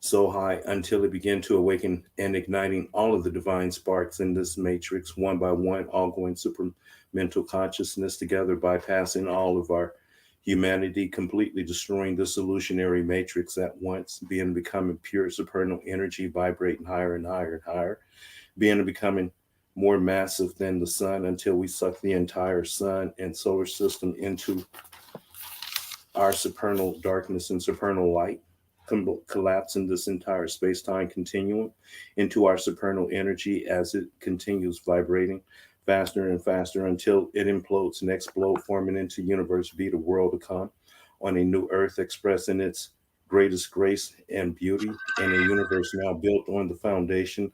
so high until it began to awaken and igniting all of the divine sparks in this matrix, one by one, all going supramental consciousness together, bypassing all of our humanity, completely destroying this illusionary matrix at once, being becoming pure supernal energy, vibrating higher and higher and higher, being becoming more massive than the sun until we suck the entire sun and solar system into our supernal darkness and supernal light, collapsing this entire space-time continuum into our supernal energy as it continues vibrating faster and faster until it implodes and explodes, forming into universe be the world to come on a new earth, expressing its greatest grace and beauty in a universe now built on the foundation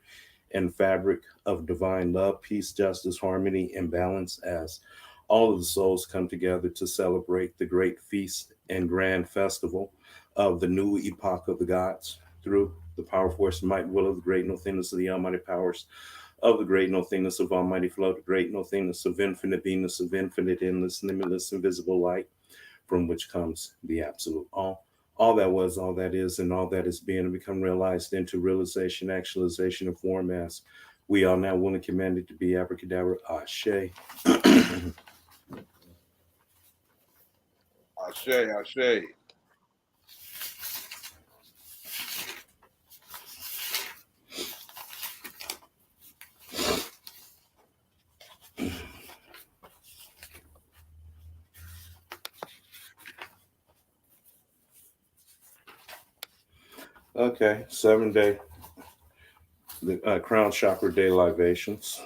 and fabric of divine love, peace, justice, harmony, and balance as all of the souls come together to celebrate the great feast and grand festival of the new epoch of the gods through the power, force, and might, and will of the great nothingness of the almighty powers of the great nothingness of almighty flow, the great nothingness of infinite beingness, of infinite, endless, limitless, invisible light, from which comes the absolute all that was, all that is, and all that is being and become realized into realization, actualization of form as we are now willing commanded to be abracadabra, ashe. Ashe, Ashe. Okay, 7-day, the crown chakra day libations.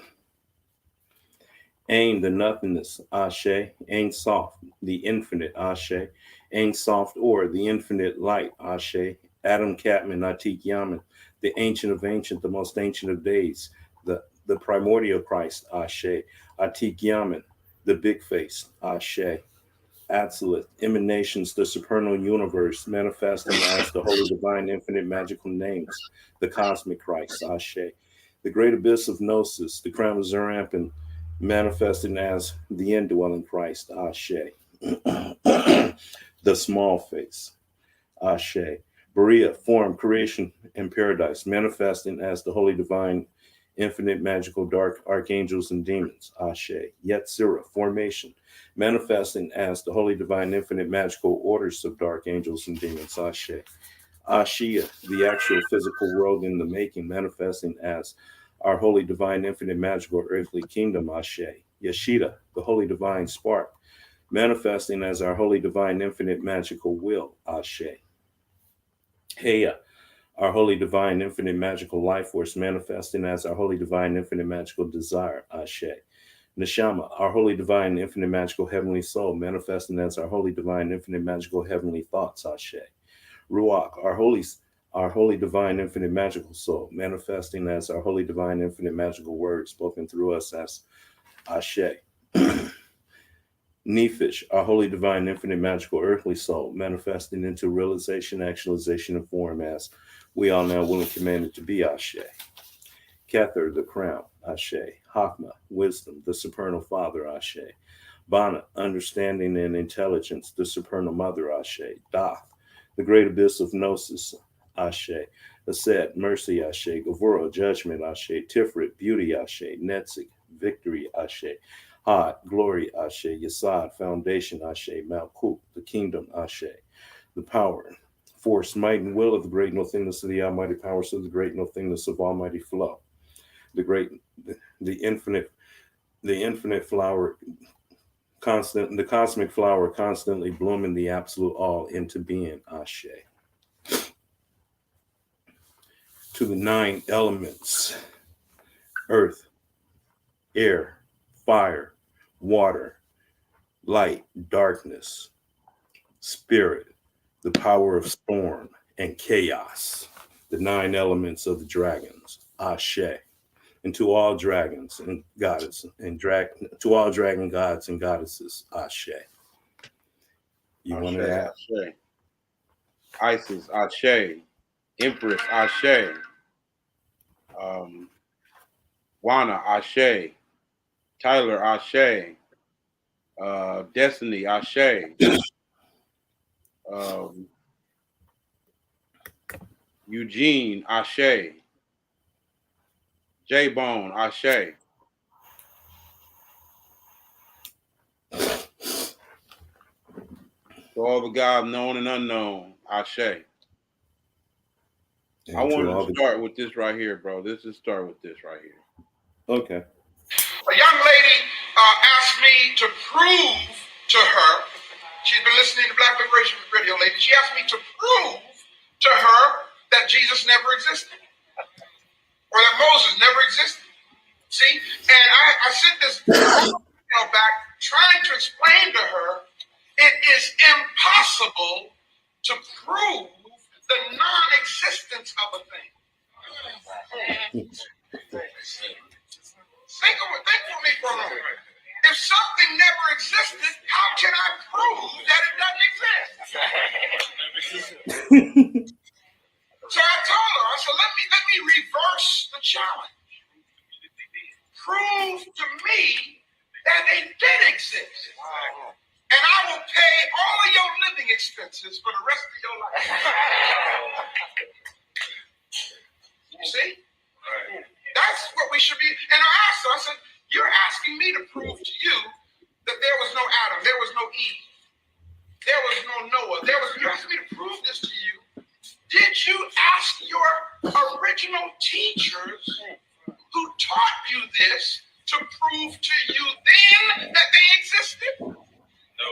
Ain, the nothingness, ashe. Ain soft, the infinite, ashe. Ain soft or the infinite light, ashe. Adam Catman, Atik Yaman, the ancient of ancient, the most ancient of days, the primordial Christ, ashe. Atik Yaman, the big face, ashe. Absolute emanations, the supernal universe, manifesting as the holy, divine, infinite, magical names, the cosmic Christ, Ashe, the great abyss of Gnosis, the crown of Zerampin, manifesting as the indwelling Christ, Ashe, the small face, Ashe, Berea, form, creation, and paradise, manifesting as the holy, divine, infinite, magical, dark archangels and demons, Ashe, Yetzirah, formation, manifesting as the holy, divine, infinite, magical orders of dark angels and demons, Ashe, Ashia, the actual physical world in the making, manifesting as our holy, divine, infinite, magical, earthly kingdom, Ashe, Yeshida, the holy, divine spark, manifesting as our holy, divine, infinite, magical will, Ashe, Heya, our holy, divine, infinite, magical life force, manifesting as our holy, divine, infinite, magical desire, Ashe. Neshama, our holy, divine, infinite, magical, heavenly soul, manifesting as our holy, divine, infinite, magical, heavenly thoughts, Ashe. Ruach, our holy, divine, infinite, magical soul, manifesting as our holy, divine, infinite, magical words spoken through us as Ashe. Nephish, our holy, divine, infinite, magical, earthly soul, manifesting into realization, actualization, and form as we are now willing commanded to be Ashe. Kether, the crown, Ashe. Hakma, wisdom, the supernal father, Ashe. Bana, understanding and intelligence, the supernal mother, Ashe. Dath, the great abyss of gnosis, Ashe. Aset, mercy, Ashe. Gavura, judgment, Ashe. Tiferet, beauty, Ashe. Netzik, victory, Ashe. Had, glory, Ashe. Yasad, foundation, Ashe. Malkut, the kingdom, Ashe. The power, force, might, and will of the great nothingness of the almighty powers of the great nothingness of almighty flow. The infinite flower, the cosmic flower constantly blooming the absolute all into being, Ashe. To the 9 elements, earth, air, fire, water, light, darkness, spirit, the power of storm and chaos, the 9 elements of the dragons, Ashe. And to all dragons and goddesses, to all dragon gods and goddesses, Ashe. You want to add? Ashe. Isis, Ashe. Empress, Ashe. Wana, Ashe. Tyler, Ashe. Destiny, Ashe. Eugene, Ashe. J-Bone, Ashe. To all the God known and unknown, Ashe. I wanted to start with this right here, bro. Let's just start with this right here. Okay. A young lady asked me to prove to her, she's been listening to Black Liberation Radio lately, she asked me to prove to her that Jesus never existed, or that Moses never existed. See? And I sent this back trying to explain to her it is impossible to prove the non-existence of a thing. Think with me for a moment. If something never existed, how can I prove that it doesn't exist? So I told her, I said, let me reverse the challenge. Prove to me that they did exist. And I will pay all of your living expenses for the rest of your life. You see? That's what we should be. And I asked her, I said, you're asking me to prove to you that there was no Adam, there was no Eve, there was no Noah, you asked me to prove this to you. Did you ask your original teachers who taught you this to prove to you then that they existed? No.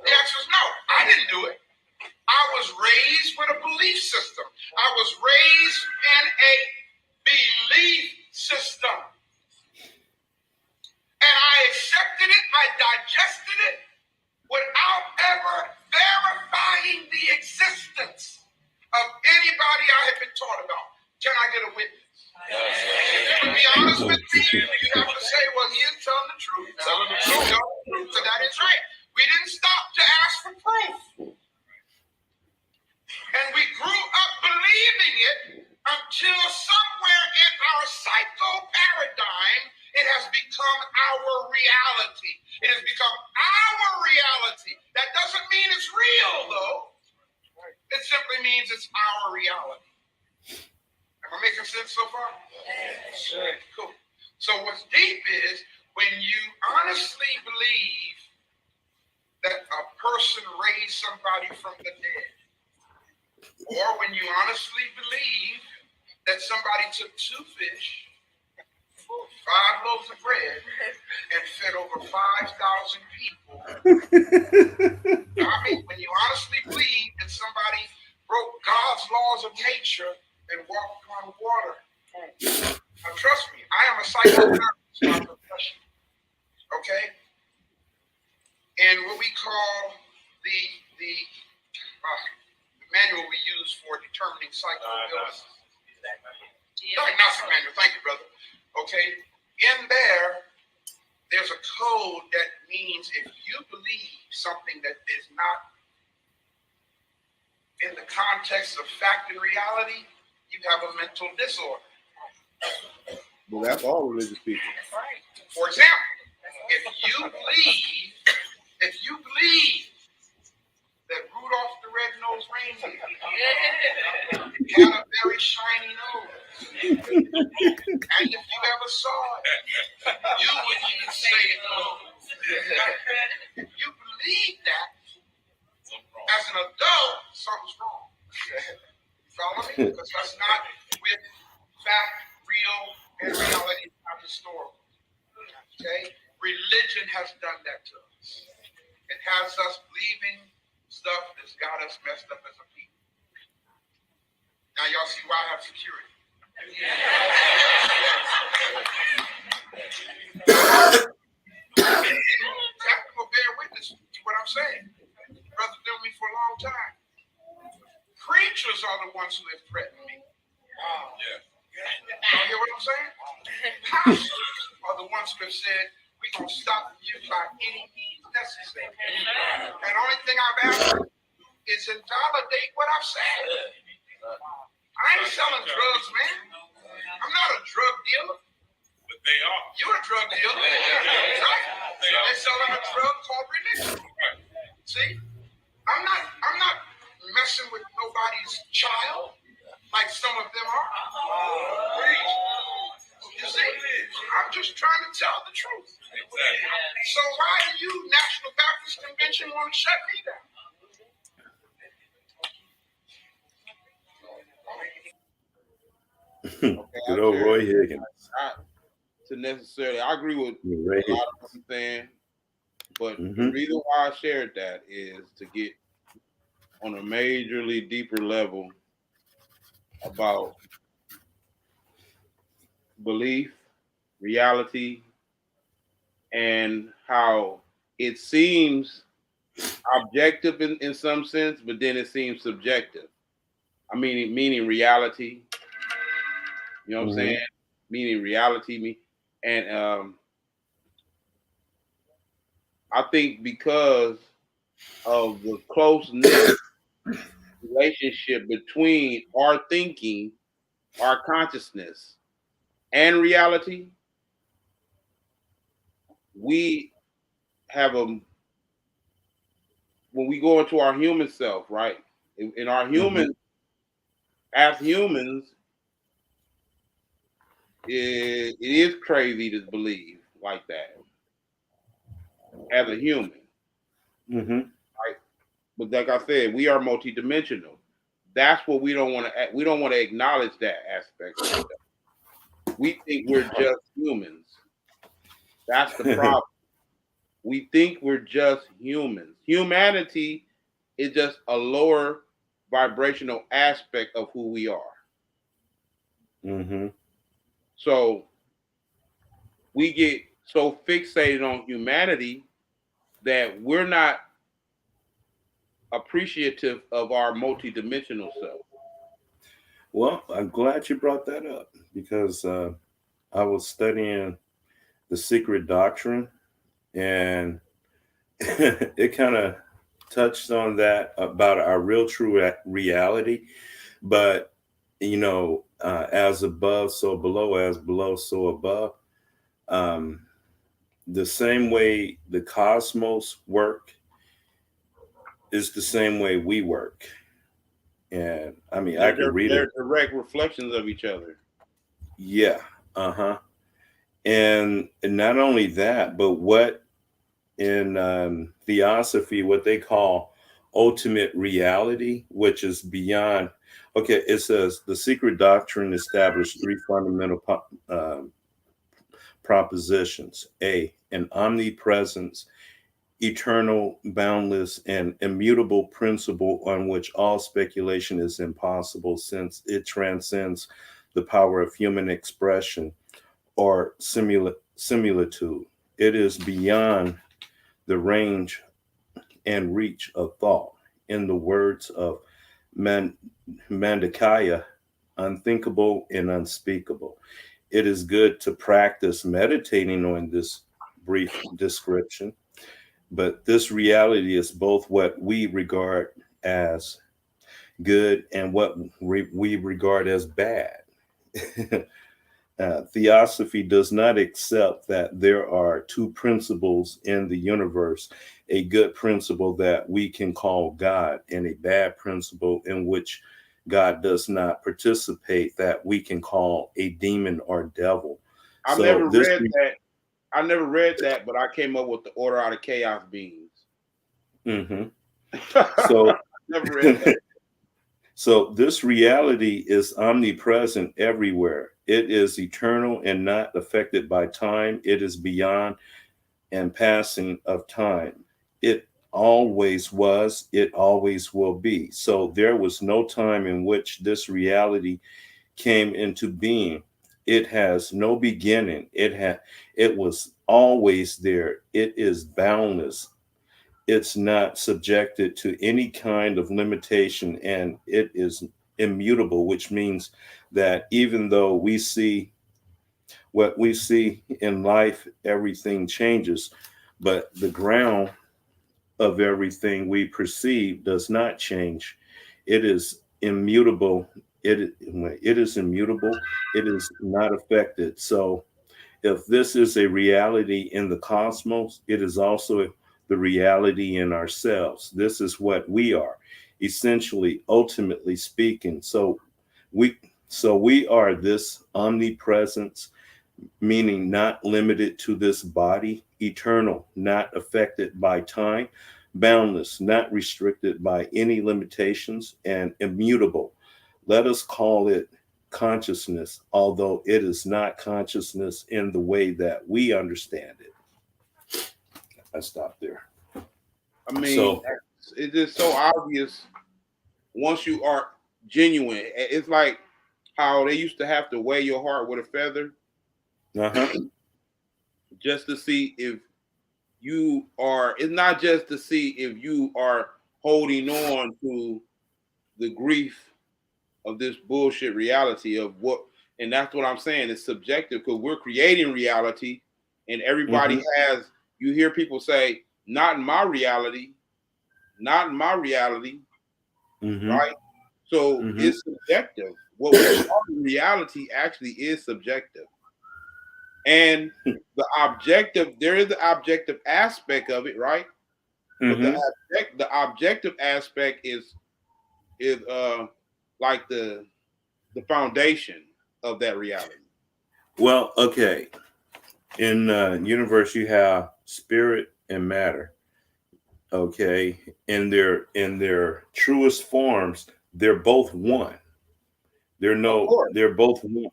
The answer is no. I didn't do it. I was raised with a belief system. I was raised in a belief system. And I accepted it, I digested it without ever verifying the existence of anybody I had been taught about. Can I get a witness? Yes. To be honest with me, you have to say, well, he is telling the truth. Telling the truth. So that is right. We didn't stop to ask for proof. And we grew up believing it until somewhere in our psycho paradigm, it has become our reality. It has become our reality. That doesn't mean it's real, though. It simply means it's our reality. Am I making sense so far? Yes. Cool. So what's deep is when you honestly believe that a person raised somebody from the dead, or when you honestly believe that somebody took 2 fish, 5 loaves of bread, and fed over 5,000 people. I mean, when you honestly believe that somebody broke God's laws of nature and walked on water. Now, trust me, I am a psychotherapist by profession. Okay? And what we call the manual we use for determining psychoanalysis. Diagnostic manual, thank you, brother. Okay, in there's a code that means if you believe something that is not in the context of fact and reality, you have a mental disorder. Well, that's all religious people. For example, if you believe that Rudolph the Red-Nosed Reindeer had a very shiny nose, and if you ever saw it, you wouldn't even say it knows. If you believe that, as an adult, something's wrong. You follow me? Because that's not with fact, real, and reality, not historical. Okay? Religion has done that to us. It has us believing stuff that's got us messed up as a people. Now y'all see why I have security. Tactical bear witness to what I'm saying. Brother's been with me for a long time. Preachers are the ones who have threatened me. Y'all hear what I'm saying? Pastors are the ones who have said, we're going to stop you by any means necessary. And the only thing I've asked is invalidate what I've said. I ain't selling drugs, man. I'm not a drug dealer. But they are. You're a drug dealer. Right? They're selling a drug called religion. See? I'm not messing with nobody's child. like some of them are. You see, I'm just trying to tell the truth. So why do you, National Baptist Convention, want to shut me down? Good old Roy Higgins. I agree with Ray a lot of what you're saying, but Mhm. the reason why I shared that is to get on a majorly deeper level about belief, reality, and how it seems objective in some sense, but then it seems subjective. I mean, meaning reality. You know what I'm saying? Meaning reality. And I think because of the close knit relationship between our thinking, our consciousness, and reality, we have a when we go into our human self, right? In our human, as humans, it is crazy to believe like that as a human, right? But like I said, we are multidimensional. That's what we don't want to. We don't want to acknowledge that aspect of ourselves. We think we're just humans. That's the problem. We think we're just humans. Humanity is just a lower vibrational aspect of who we are. So we get so fixated on humanity that we're not appreciative of our multidimensional self. Well, I'm glad you brought that up because I was studying the secret doctrine, and it kind of touched on that about our real true reality. But, as above, so below, as below, so above. The same way the cosmos work is the same way we work. And I mean, I could read it. They're direct reflections of each other. Yeah. And not only that, but what in theosophy, what they call ultimate reality, which is beyond. Okay, it says the secret doctrine established three fundamental propositions. A, an omnipresence, eternal, boundless, and immutable principle on which all speculation is impossible, since it transcends the power of human expression or similitude. It is beyond the range and reach of thought. In the words of Mandakaya, unthinkable and unspeakable. It is good to practice meditating on this brief description, but this reality is both what we regard as good and what we regard as bad. Theosophy does not accept that there are two principles in the universe, a good principle that we can call God and a bad principle in which God does not participate that we can call a demon or devil. I never read that, but I came up with the order out of chaos beings. So never read that. So this reality is omnipresent everywhere. It is eternal and not affected by time. It is beyond and passing of time. It always was, it always will be. So there was no time in which this reality came into being. It has no beginning. It was always there. It is boundless. It's not subjected to any kind of limitation, and it is immutable, which means that even though we see what we see in life, everything changes, but the ground of everything we perceive does not change. It is immutable. It is immutable. It is not affected. So if this is a reality in the cosmos, it is also the reality in ourselves. This is what we are, essentially, ultimately speaking. So we are this omnipresence, meaning not limited to this body, eternal, not affected by time, boundless, not restricted by any limitations, and immutable. Let us call it consciousness, although it is not consciousness in the way that we understand it. I stop there. I mean, it's just so obvious once you are genuine. It's like how they used to have to weigh your heart with a feather just to see if you are, it's not just to see if you are holding on to the grief of this bullshit reality of what, and that's what I'm saying. It's subjective because we're creating reality, and everybody has. You hear people say, "Not in my reality, not in my reality," right? So it's subjective. What we call reality actually is subjective, and the objective. There is the objective aspect of it, right? But the objective aspect is like the foundation of that reality. Well, okay. In universe, you have spirit and matter. Okay, in their truest forms, they're both one. They're both one.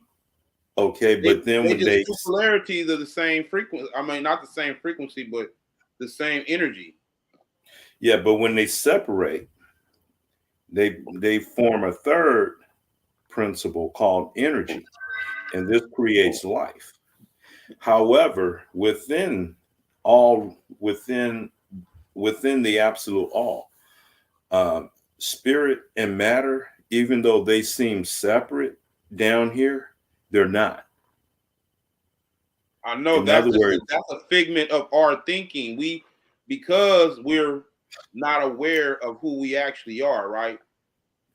Okay, but then when they polarities are the same frequency. I mean, not the same frequency, but the same energy. Yeah, but when they separate, they form a third principle called energy, and this creates life. However, within the absolute all, spirit and matter, even though they seem separate down here, they're not. I know that's a figment of our thinking. Because we're not aware of who we actually are, right?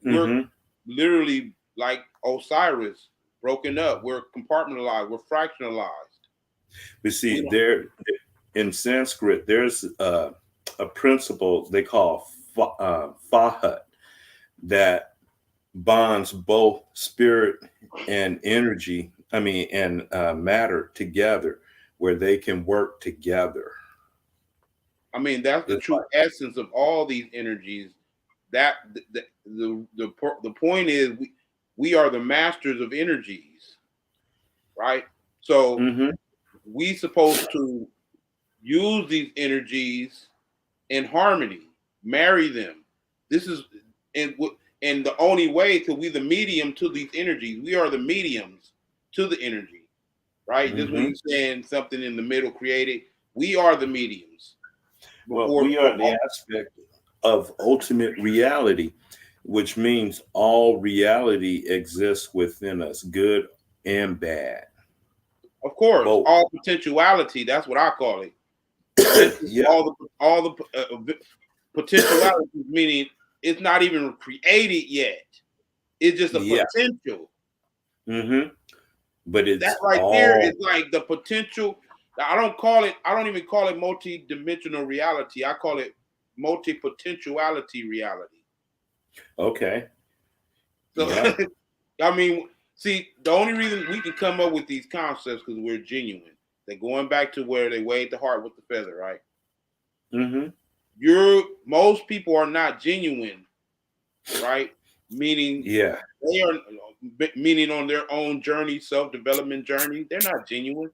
We're literally like Osiris, broken up. We're compartmentalized. We're fractionalized. But see, there in Sanskrit, there's a principle they call fahat that bonds both spirit and energy. I mean, and matter together, where they can work together. I mean, that's the true essence of all these energies. That the point is, we are the masters of energies, right? So we supposed to use these energies in harmony, marry them. This is and the only way to we the medium to these energies. We are the mediums to the energy, right? Just when you're saying something in the middle created, we are the mediums. Well, we are the aspect of ultimate reality, which means all reality exists within us, good and bad. Of course, all potentiality. That's what I call it. All the potentiality, meaning it's not even created yet. It's just a potential. But it's that right there is like the potential. I don't even call it multi-dimensional reality. I call it multi-potentiality reality. Okay. So I mean, see, the only reason we can come up with these concepts because we're genuine. They're going back to where they weighed the heart with the feather, right? Most people are not genuine, right? Meaning, they are meaning on their own journey, self-development journey. They're not genuine.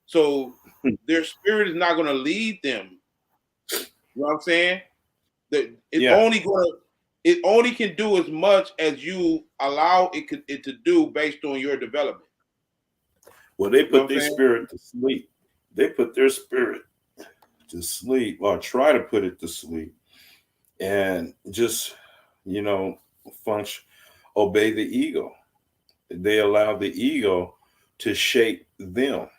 So their spirit is not going to lead them. You know what I'm saying? It only can do as much as you allow it to do based on your development. Well, they put their spirit to sleep. They put their spirit to sleep, or try to put it to sleep, and just function, obey the ego. They allow the ego to shape them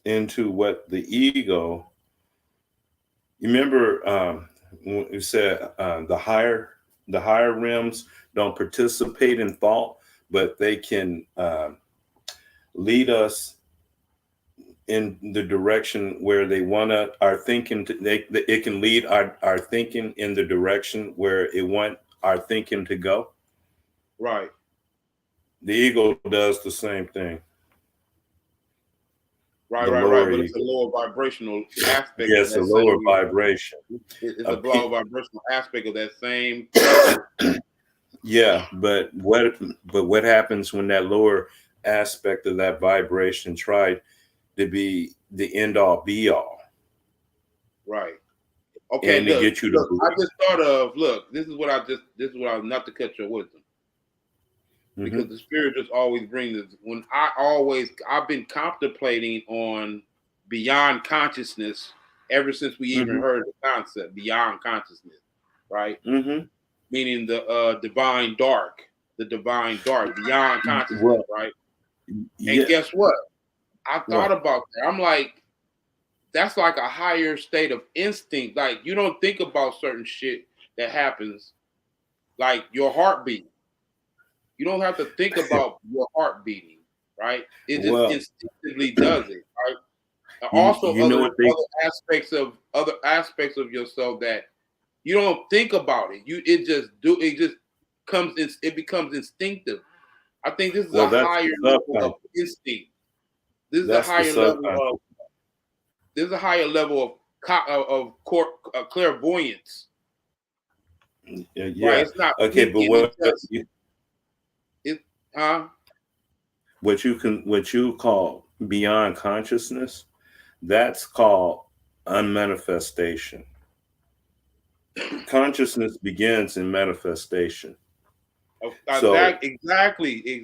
into what the ego. You remember when you said the higher realms don't participate in thought, but they can lead us in the direction where they want our thinking. It can lead our thinking in the direction where it want our thinking to go. Right. The ego does the same thing. Right, The right, lower right. But it's a ego. lower vibrational aspect of Yes, a that lower same. vibration. It's A a lower vibrational aspect of that same. Yeah, but what happens when that lower aspect of that vibration tried to be the end all be all? Right. Okay. And to Look, get you to look. I just thought of. Look, this is what I not to cut your wisdom, because the spirit just always brings this. When I've been contemplating on beyond consciousness ever since we even heard the concept beyond consciousness, right? Meaning the divine dark, beyond consciousness, Well, right? yeah. And guess what? I thought What? about that. I'm like, that's like a higher state of instinct. Like, you don't think about certain shit that happens, like your heartbeat. You don't have to think about your heart beating, right? It just Well, instinctively does it, right? And also you know what they other aspects of yourself that you don't think about it. It just it becomes instinctive. I think this is a that's higher the level of subconscious. instinct. This is a That's the higher level subconscious. of clairvoyance. Yeah. Right? It's not Okay, but thinking, it's just huh? what you call beyond consciousness, that's called unmanifestation. Consciousness begins in manifestation. So Exactly.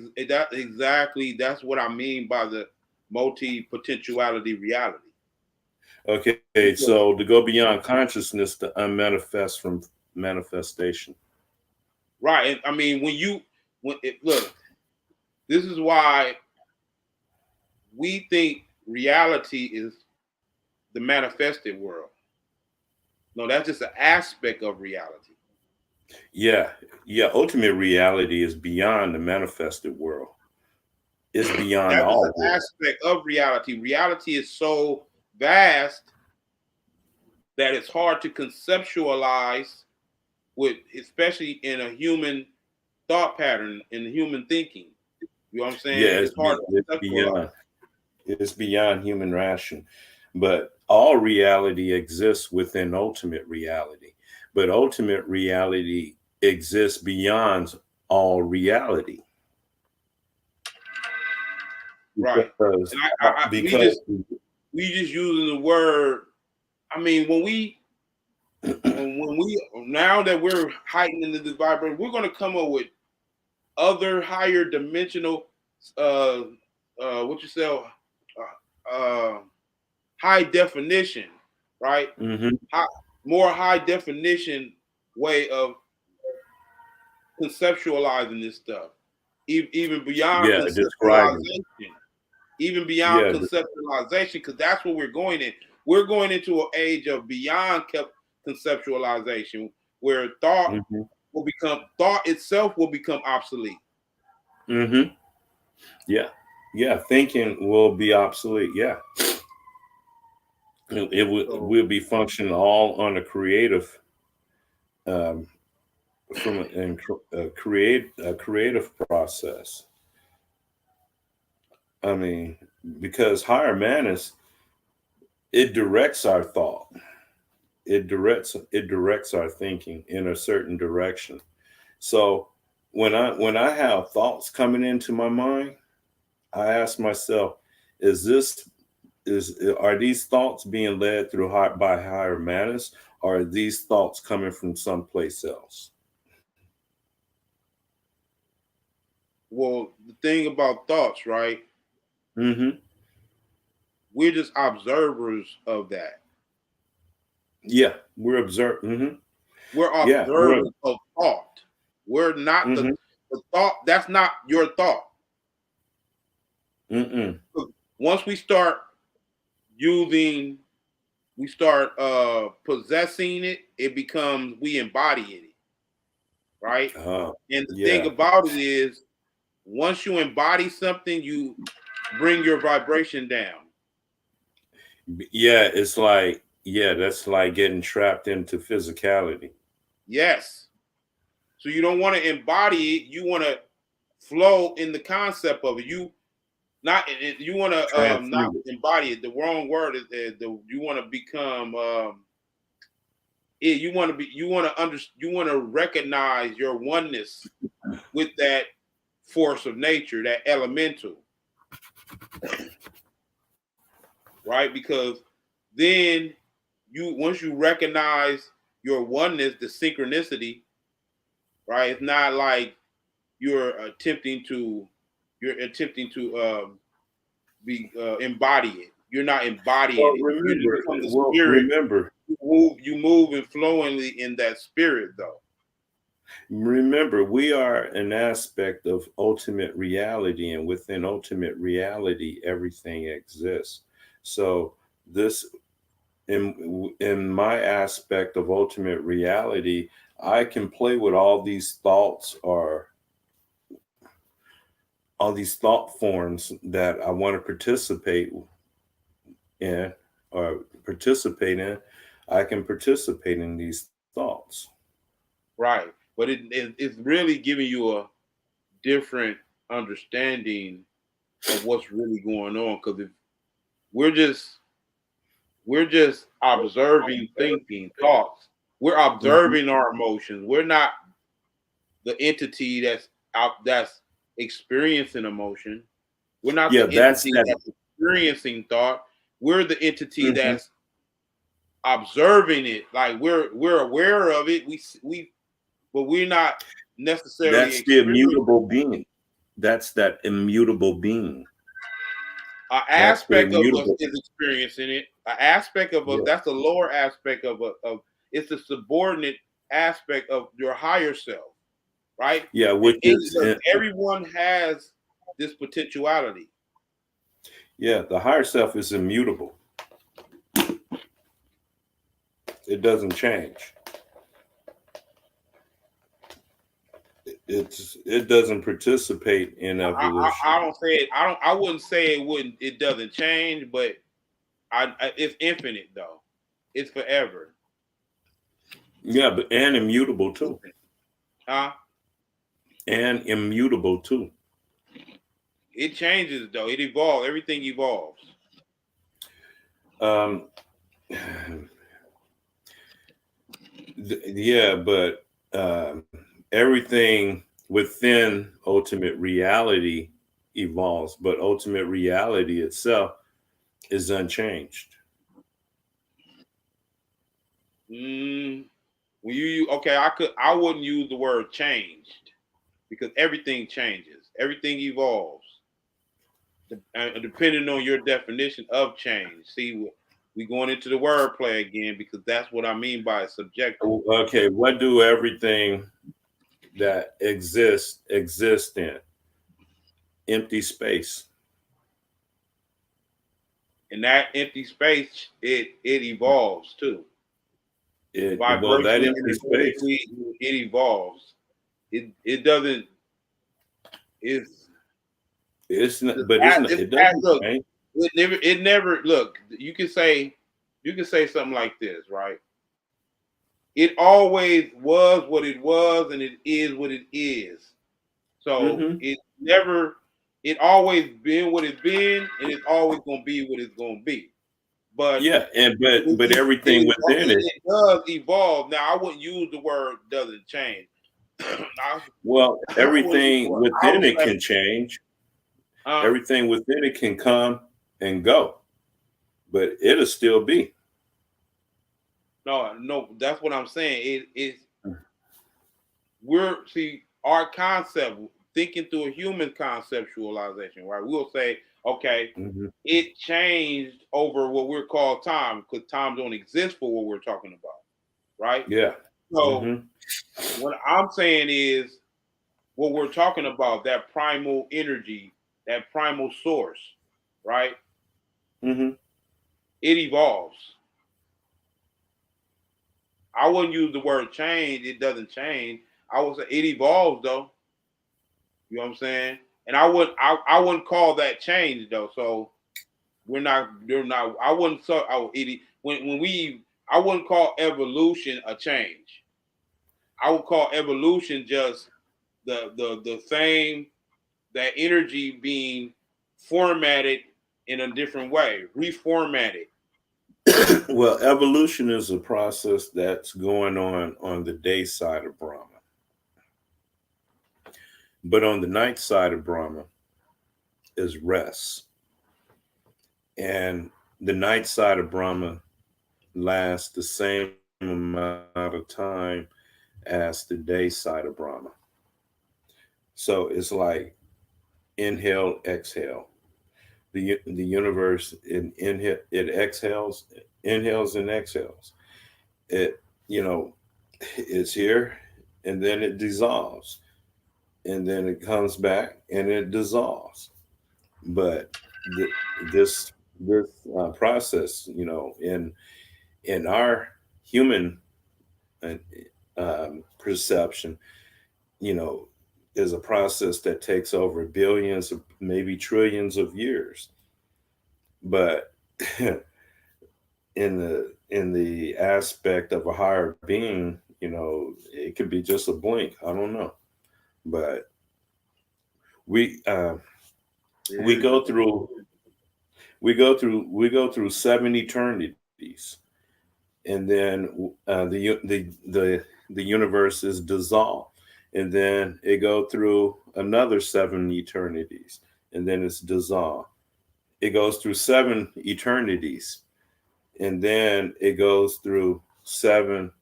That's what I mean by the multi-potentiality reality. okay, so to go beyond consciousness, to unmanifest from manifestation. Right. And I mean, look, this is why we think reality is the manifested world. No, that's just an aspect of reality. Yeah. Ultimate reality is beyond the manifested world. It's beyond That's just all an world. aspect of reality. Reality is so vast that it's hard to conceptualize especially in a human thought pattern, in human thinking. You know what I'm saying? Yeah, It's hard to conceptualize. it's beyond human ration. But all reality exists within ultimate reality. But ultimate reality exists beyond all reality. Right. Because, And we just using the word. I mean, when we now that we're heightening this vibration, we're going to come up with other higher dimensional, what you say, high definition, right? More high definition way of conceptualizing this stuff, even beyond conceptualization. Even beyond conceptualization, because that's what we're going in. We're going into an age of beyond conceptualization, where thought itself will become obsolete. Yeah, thinking will be obsolete. Yeah, it will be functioning all on a creative, from a creative process. I mean, because higher manas, it directs our thought. It directs our thinking in a certain direction. So when I have thoughts coming into my mind, I ask myself, are these thoughts being led through by higher manas, or are these thoughts coming from someplace else? Well, the thing about thoughts, right? We're just observers of that. Yeah, we're observing. We're observers of thought. We're not the thought. That's not your thought. Once we start possessing it, it becomes, we embody it, right? And the thing about it is, once you embody something, you bring your vibration down. Yeah, it's like, that's like getting trapped into physicality. Yes. So you don't want to embody it. You want to flow in the concept of it. You want to not embody it. The wrong word is you want to become you want to recognize your oneness with that force of nature, that elemental, right? Because then once you recognize your oneness, the synchronicity, right? It's not like you're attempting to embody it. You're not embodying it. Remember, you move and flowingly in that spirit, though. Remember, we are an aspect of ultimate reality, and within ultimate reality, everything exists. So this, in my aspect of ultimate reality, I can play with all these thoughts or all these thought forms that I want to participate in or participate in. I can participate in these thoughts. Right. But it's really giving you a different understanding of what's really going on. Because if we're just observing, thinking, thoughts. We're observing our emotions. We're not the entity that's experiencing emotion. We're not the entity that's experiencing thought. We're the entity that's observing it. Like we're aware of it. But we're not necessarily. That's the immutable being. That's that immutable being. An aspect of us is experiencing it. An aspect of us, that's the lower aspect of it's the subordinate aspect of your higher self, right? Yeah, everyone has this potentiality. Yeah, the higher self is immutable. It doesn't change. It doesn't participate in evolution. I wouldn't say it doesn't change, but it's infinite though. It's forever. Yeah, but and immutable too. Huh? And immutable too. It changes though. It evolves. Everything evolves. Yeah, but everything within ultimate reality evolves, but ultimate reality itself is unchanged. When I wouldn't use the word changed because everything changes, everything evolves, depending on your definition of change. See, we going into the wordplay again because that's what I mean by subjective. Okay, what do everything that exist in? Empty space. And that empty space, it evolves too. That empty space, it evolves. It doesn't. It's not, but it's not. It doesn't. Look, it never. Look, you can say something like this, right? It always was what it was, and it is what it is. So it never. It always been what it's been, and it's always gonna be what it's gonna be. But yeah, but everything within it does evolve. Now, I wouldn't use the word doesn't change. Well, everything within it can change. Everything within it can come and go, but it'll still be. No, that's what I'm saying. Our concept, thinking through a human conceptualization, right? We'll say, okay, it changed over what we're called time because time don't exist for what we're talking about, right? Yeah. So what I'm saying is what we're talking about, that primal energy, that primal source, right? It evolves. I wouldn't use the word change. It doesn't change. I would say it evolves though. You know what I'm saying? And I wouldn't call that change though. So they're not. I wouldn't. So I wouldn't call evolution a change. I would call evolution just the same that energy being formatted in a different way, reformatted. Well, evolution is a process that's going on the day side of Brahma. But on the night side of Brahma is rest. And the night side of Brahma lasts the same amount of time as the day side of Brahma. So it's like inhale, exhale. The universe it exhales, inhales and exhales. It it's here and then it dissolves and then it comes back and it dissolves. But this process, in our human uh, perception, is a process that takes over billions, maybe trillions of years. But in the aspect of a higher being, it could be just a blink. I don't know, but we we go through we go through 7 eternities, and then the universe is dissolved, and then it go through another 7 eternities, and then it's dissolved. It goes through 7 eternities, and then it goes through 7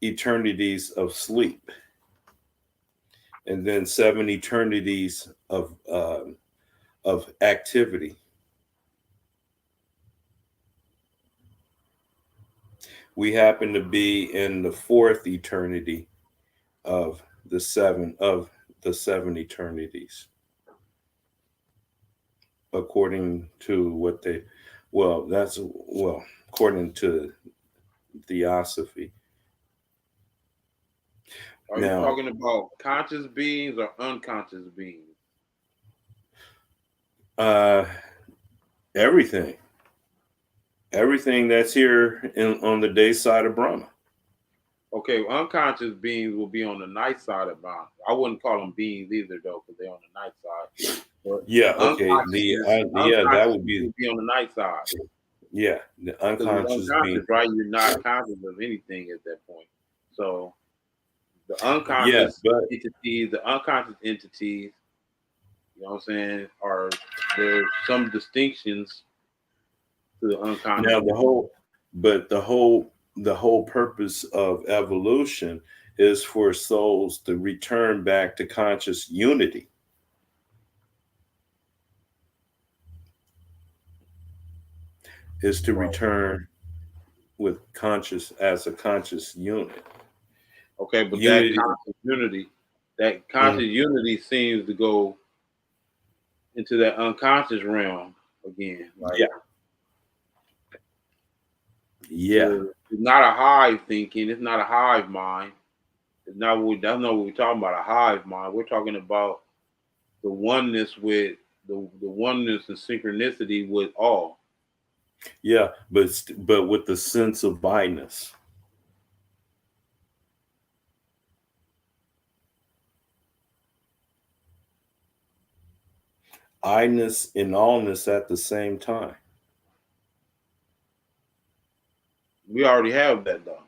eternities of sleep, and then 7 eternities of activity. We happen to be in the 4th eternity of the 7 eternities, according to what they, according to theosophy. Are you talking about conscious beings or unconscious beings? Everything that's here on the day side of Brahma. Okay, unconscious beings will be on the night side of Brahma. I wouldn't call them beings either, though, because they're on the night side. But yeah, okay. That would be on the night side. Yeah, the unconscious being. Right? You're not conscious of anything at that point. So the unconscious entities, you know what I'm saying, there's some distinctions to the unconscious. Now the whole purpose of evolution is for souls to return back to conscious unity. Is to return with conscious as a conscious unit. Okay, but unity. That conscious unity seems to go into that unconscious realm again. Like, yeah. It's not a hive thinking. It's not a hive mind. That's not what we're talking about. A hive mind. We're talking about the oneness with the oneness and synchronicity with all. Yeah, but with the sense of I-ness. I-ness and allness at the same time. We already have that, though.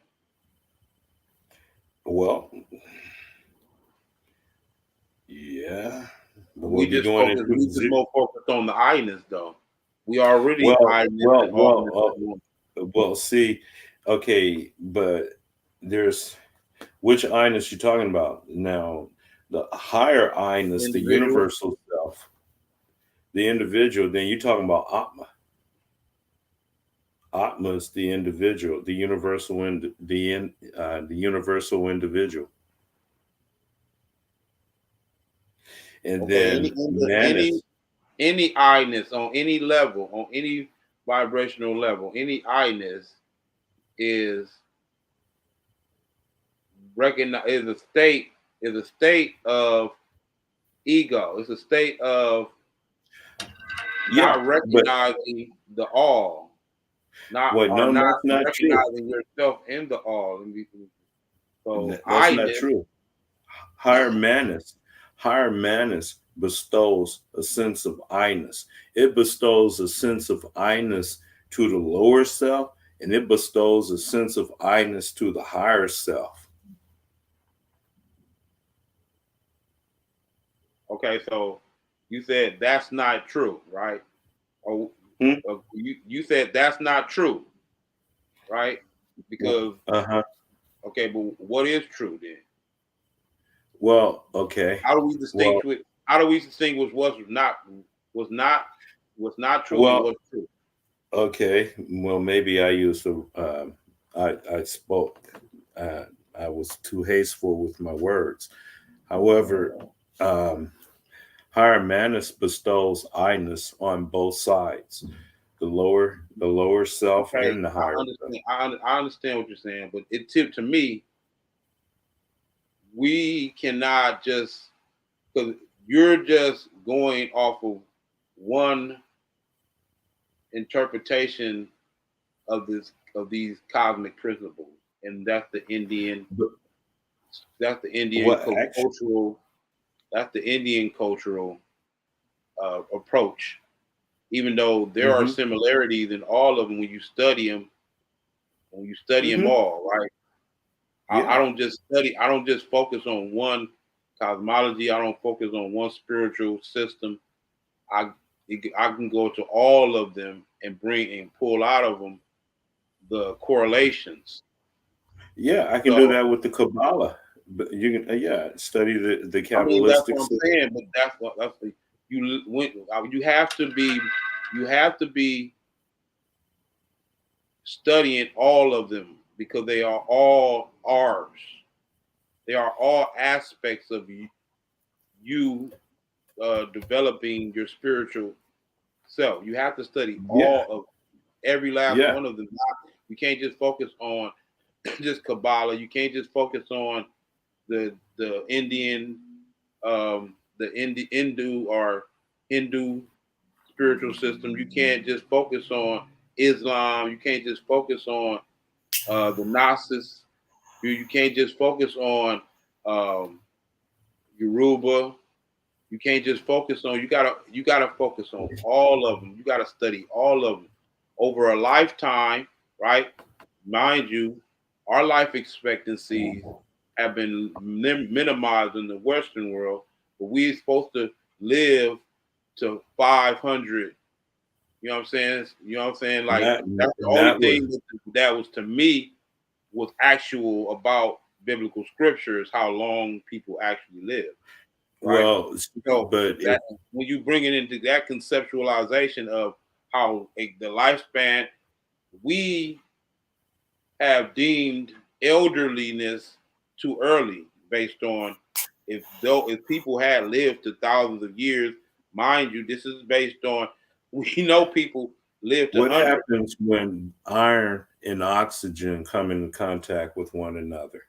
Well, yeah. We just more focused on the I-ness, though. We already well, see, okay, but there's which I-ness you're talking about now. The higher I-ness, the universal self, the individual. Then you're talking about Atma. Atma is the individual, the universal the universal individual. And then any I-ness on any level, on any vibrational level, any I-ness is recognized, is a state of ego. It's a state of not recognizing the all. Not recognizing yourself in the all. So that's not true. Higher madness. Higher Manus bestows a sense of I-ness. It bestows a sense of I-ness to the lower self, and it bestows a sense of I-ness to the higher self. Okay, so you said that's not true, right? Or you said that's not true, right? Because okay, but what is true then? Well, okay. How do we distinguish? How do we distinguish what's not true and what's true? Okay. Well, maybe I used I spoke. I was too hasteful with my words. However, higher Manus bestows I-ness on both sides, the lower self Okay, and the higher. I understand what you're saying, but to me, we cannot just, because you're just going off of one interpretation of these cosmic principles, and that's the Indian cultural approach. Even though there are similarities in all of them when you study them, all, right? Yeah. I don't just focus on one cosmology. I don't focus on one spiritual system. I can go to all of them and pull out of them the correlations. Yeah, I can do that with the Kabbalah. But you can, study the Kabbalistic. I mean, that's what I'm saying, but that's you have to be studying all of them because they are all ours. They are all aspects of you developing your spiritual self. You have to study all of every last one of them. You can't just focus on just Kabbalah. You can't just focus on the Indian, Hindu spiritual system. You can't just focus on Islam. You can't just focus on the Gnosis. You can't just focus on Yoruba. You can't just focus on. You gotta focus on all of them. You gotta study all of them over a lifetime, right? Mind you, our life expectancies have been minimized in the Western world, but we're supposed to live to 500. You know what I'm saying? You know what I'm saying? Like that's the only thing that was to me was actual about biblical scripture is how long people actually live. Right? Well, but when you bring it into that conceptualization of how the lifespan, we have deemed elderliness too early based on if people had lived to thousands of years, mind you, this is based on we know people live to what 100. happens when iron and oxygen come in contact with one another?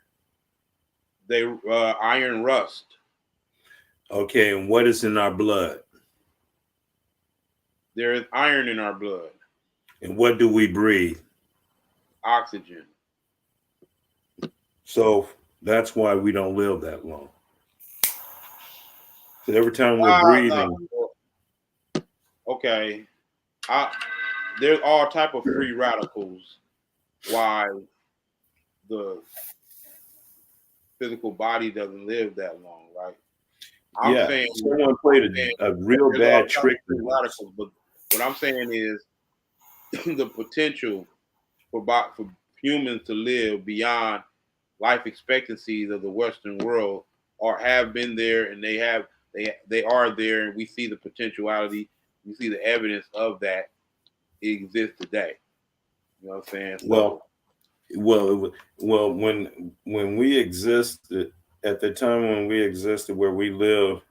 They iron rust. Okay, and what is in our blood? There is iron in our blood. And what do we breathe? Oxygen. So that's why we don't live that long. So every time we're breathing. Okay. There's all type of free radicals why the physical body doesn't live that long, right? I'm saying someone played a real bad trick. Radicals, but what I'm saying is the potential for humans to live beyond life expectancies of the Western world have been there, and they are there, and we see the potentiality, we see the evidence of that exists today. You know what I'm saying? So, well, when we existed at the time when we existed, where we lived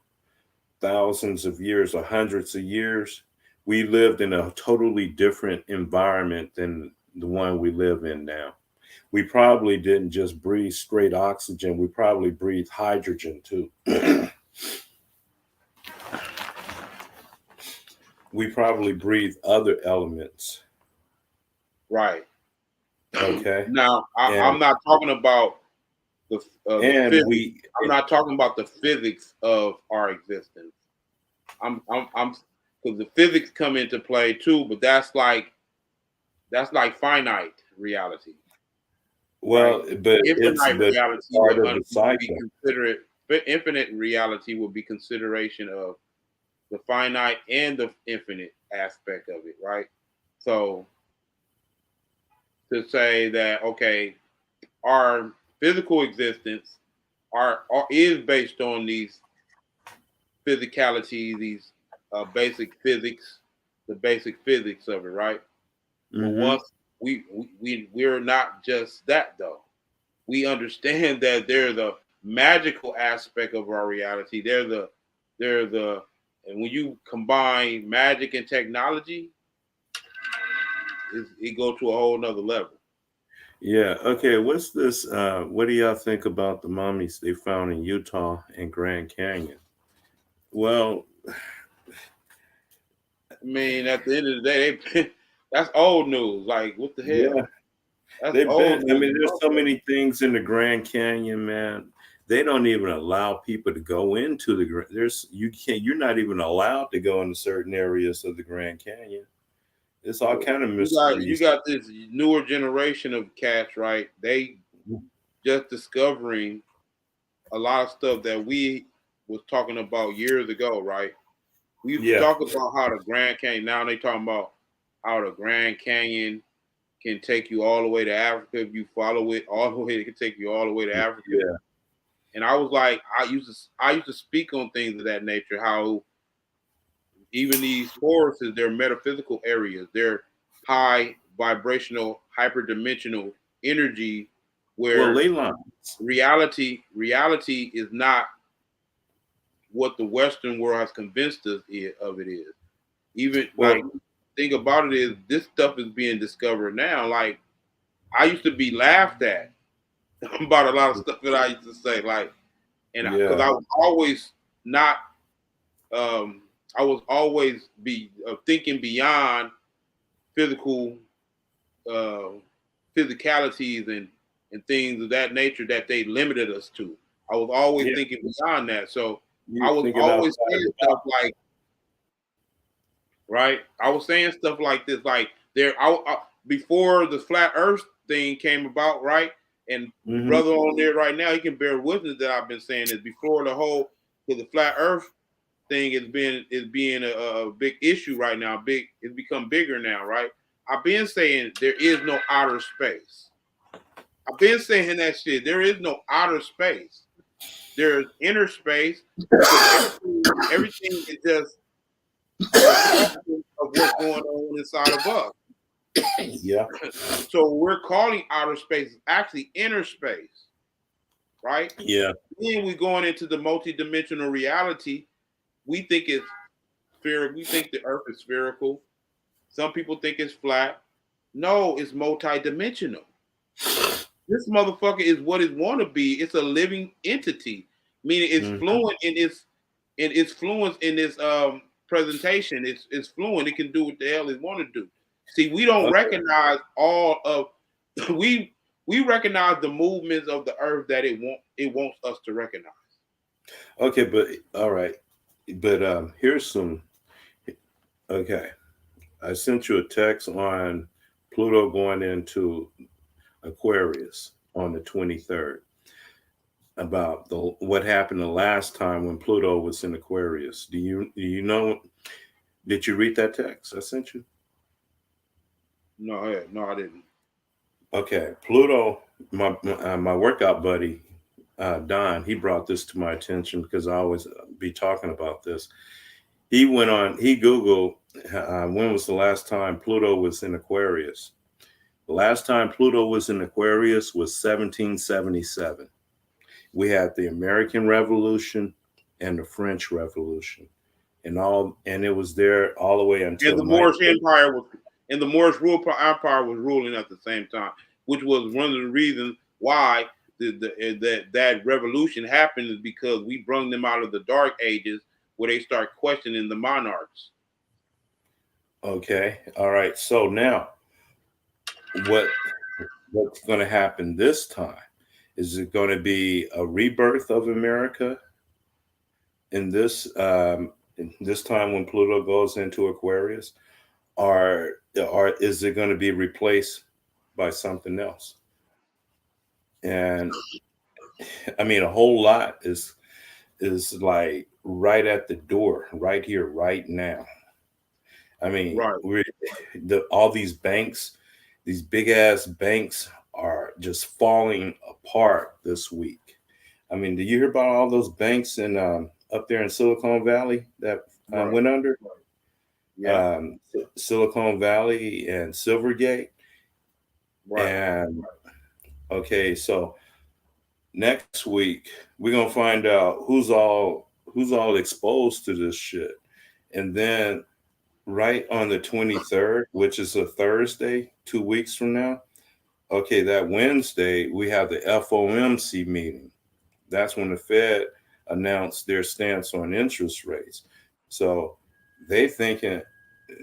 thousands of years or hundreds of years, we lived in a totally different environment than the one we live in now. We probably didn't just breathe straight oxygen. We probably breathed hydrogen too. We probably breathe other elements. Right. Okay. Now, I'm not talking about the And physics. I'm not talking about the physics of our existence. I'm because the physics come into play too, but that's like finite reality. Well, right? but Infinite reality part of the would be cycle. considerate. But infinite reality would be consideration of the finite and the infinite aspect of it, right? So to say that okay, our physical existence is based on these physicality, these basic physics, the basic physics of it, right? But once we're not just that though. We understand that there's a magical aspect of our reality. There's a and when you combine magic and technology, it go to a whole nother level. Yeah. Okay. What's this? What do y'all think about the mummies they found in Utah and Grand Canyon? Well, I mean, at the end of the day, that's old news. Like, what the hell? yeah, That's they've old been. I news. mean, there's so many things in the Grand Canyon, man. They don't even allow people to go into the. You can't. You're not even allowed to go into certain areas of the Grand Canyon. It's all kind of You mysteries. got this newer generation of cats, right? They just discovering a lot of stuff that we was talking about years ago, right? We used to Yeah. talk about how the Grand Canyon. Now they talking about how the Grand Canyon can take you all the way to Africa if you follow it all the way. It can take you all the way to Africa. Yeah. And I was like, I used to speak on things of that nature. How even these forests, they're metaphysical areas. They're high vibrational, hyperdimensional energy, Well, where ley lines. reality is not what the Western world has convinced us of it is. Even like Well, thing about it is this stuff is being discovered now. Like I used to be laughed at about a lot of stuff that I used to say, like, and because yeah. I was always not, I was always be thinking beyond physical uh, physicalities and things of that nature that they limited us to. I was always Yeah. thinking beyond that, so I You're was thinking always outside saying the stuff box. like, right? I was saying stuff like this, like before the flat Earth thing came about, right? And the brother on there right now, he can bear witness that I've been saying this before the whole because the flat Earth thing is being a big issue right now. It's become bigger now, right? I've been saying there is no outer space. I've been saying that shit. There is no outer space. There's inner space because everything is just a reflection of what's going on inside of us. Yeah. So we're calling outer space actually inner space, right? Yeah. Then we're going into the multidimensional reality. We think it's spherical. We think the Earth is spherical. Some people think it's flat. No, it's multidimensional. This motherfucker is what it want to be. It's a living entity, meaning it's fluent in its fluence in its presentation. It's fluent. It can do what the hell it want to do. See, we don't recognize all of we recognize the movements of the earth that it wants us to recognize. Okay, but all right. But here's some okay. I sent you a text on Pluto going into Aquarius on the 23rd about what happened the last time when Pluto was in Aquarius. Do you know? Did you read that text I sent you? No, I didn't. Okay, Pluto, my workout buddy Don, he brought this to my attention because I always be talking about this. He Googled when was the last time Pluto was in Aquarius. The last time Pluto was in Aquarius was 1777. We had the American Revolution and the French Revolution, and it was there all the way until And the Moorish Empire was, and the Moorish Empire was ruling at the same time, which was one of the reasons why that revolution happened is because we brought them out of the Dark Ages where they start questioning the monarchs. Okay, all right. So now, what's going to happen this time Is it going to be a rebirth of America in this time when Pluto goes into Aquarius, or is it going to be replaced by something else? And I mean, a whole lot is like right at the door, right here, right now. I mean, Right. all these banks, these big ass banks are just falling apart this week. I mean, did you hear about all those banks in up there in Silicon Valley that Right. went under? Yeah. Silicon Valley and Silvergate. Right. And okay, so next week we're gonna find out who's all exposed to this shit, and then right on the 23rd, which is a Thursday, 2 weeks from now. Okay, that Wednesday, we have the FOMC meeting. That's when the Fed announced their stance on interest rates. So they thinking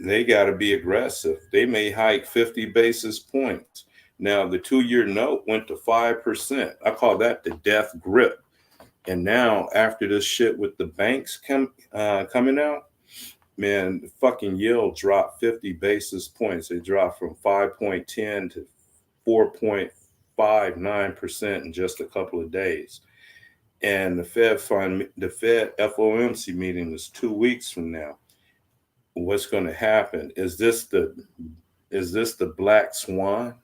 they got to be aggressive. They may hike 50 basis points. Now, the 2-year note went to 5%. I call that the death grip. And now, after this shit with the banks coming out, man, the fucking yield dropped 50 basis points. It dropped from 5.10 to 4.59% in just a couple of days. And the Fed FOMC meeting is 2 weeks from now. What's going to happen? Is this the black swan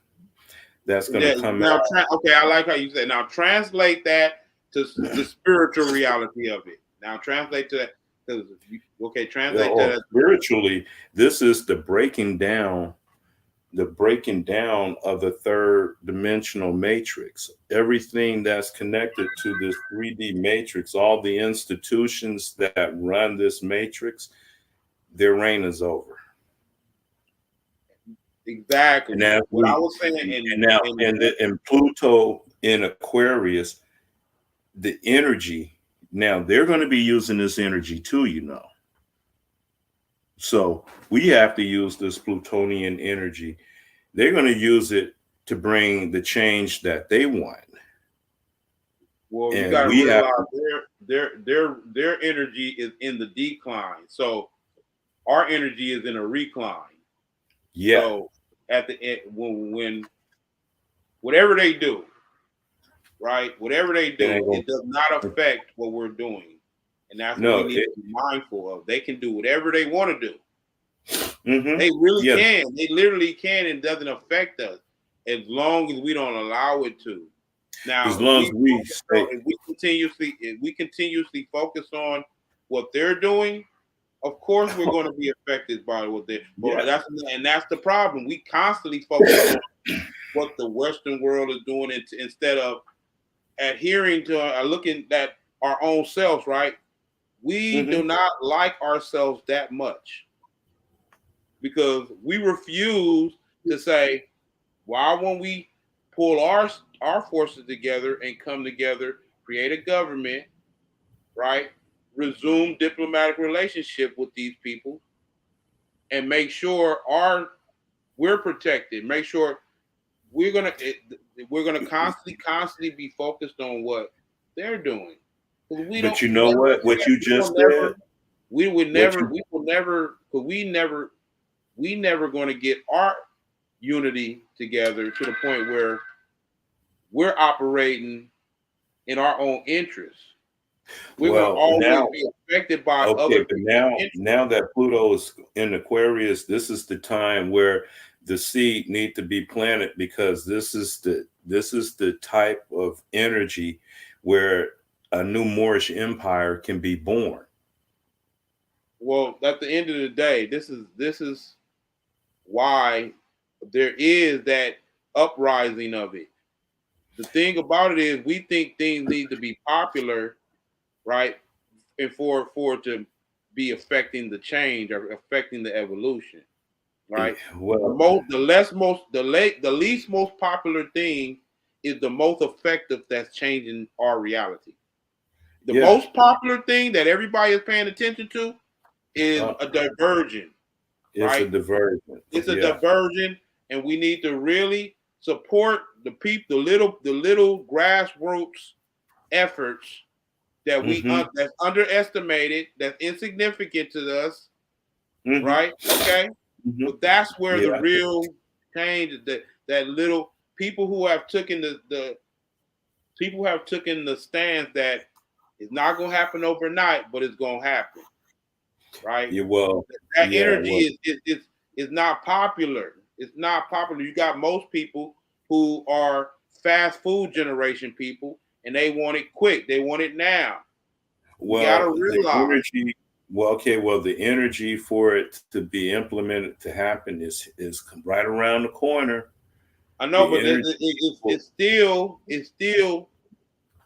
that's going to come out? Okay, I like how you said. Now translate that to the spiritual reality of it. Now translate to that. Okay, translate that. Spiritually, this is the breaking down of the third dimensional matrix. Everything that's connected to this 3D matrix, all the institutions that run this matrix, their reign is over. Exactly. And what I was saying, in Pluto in Aquarius, the energy, now they're going to be using this energy too, you know. So we have to use this Plutonian energy. They're going to use it to bring the change that they want. Well, you got to realize their energy is in the decline. So our energy is in a recline. Yeah. So at the end, when whatever they do, right? Whatever they do, it does not affect what we're doing. And that's what we need to be mindful of. They can do whatever they want to do. Mm-hmm. They really can. They literally can, and doesn't affect us as long as we don't allow it to. Now, as long as we continuously focus on what they're doing, of course we're going to be affected by what they're. Well, that's the problem. We constantly focus on what the Western world is doing instead of adhering to looking at our own selves. Right? We do not like ourselves that much because we refuse to say, why won't we pull our forces together and come together, create a government, right? Resume diplomatic relationship with these people and make sure we're protected. Make sure we're gonna constantly be focused on what they're doing. But you know what you just said? We never going to get our unity together to the point where we're operating in our own interests. We're going to always be affected by other people's interests. Now that Pluto is in Aquarius, this is the time where the seed need to be planted, because this is the type of energy where a new Moorish empire can be born. Well, at the end of the day, this is why there is that uprising of it. The thing about it is, we think things need to be popular, right? And for it to be affecting the change or affecting the evolution, right? Well, the least most popular thing is the most effective that's changing our reality. The most popular thing that everybody is paying attention to is a diversion. It's a diversion. It's a diversion, and we need to really support the people, the little grassroots efforts that that's underestimated, that's insignificant to us, right? Okay, but that's where the real change, that little people who have taken the people who have taken the stance that it's not going to happen overnight, but it's going to happen, right? Yeah, well, that energy is not popular. It's not popular. You got most people who are fast food generation people, and they want it quick. They want it now. Well, you got to realize. The energy for it to be implemented to happen is right around the corner. I know, but it still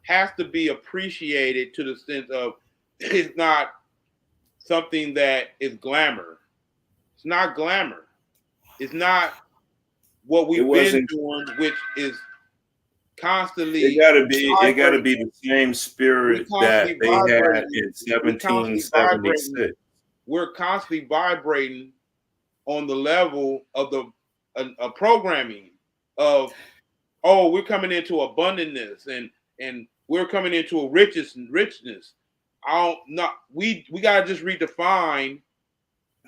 has to be appreciated to the sense of it's not something that is glamour. It's not glamour. It's not what we've been doing, which is constantly. It gotta be the same spirit that they had in 1776. We're constantly vibrating on the level of the programming of, oh, we're coming into abundance and we're coming into a richness. We gotta just redefine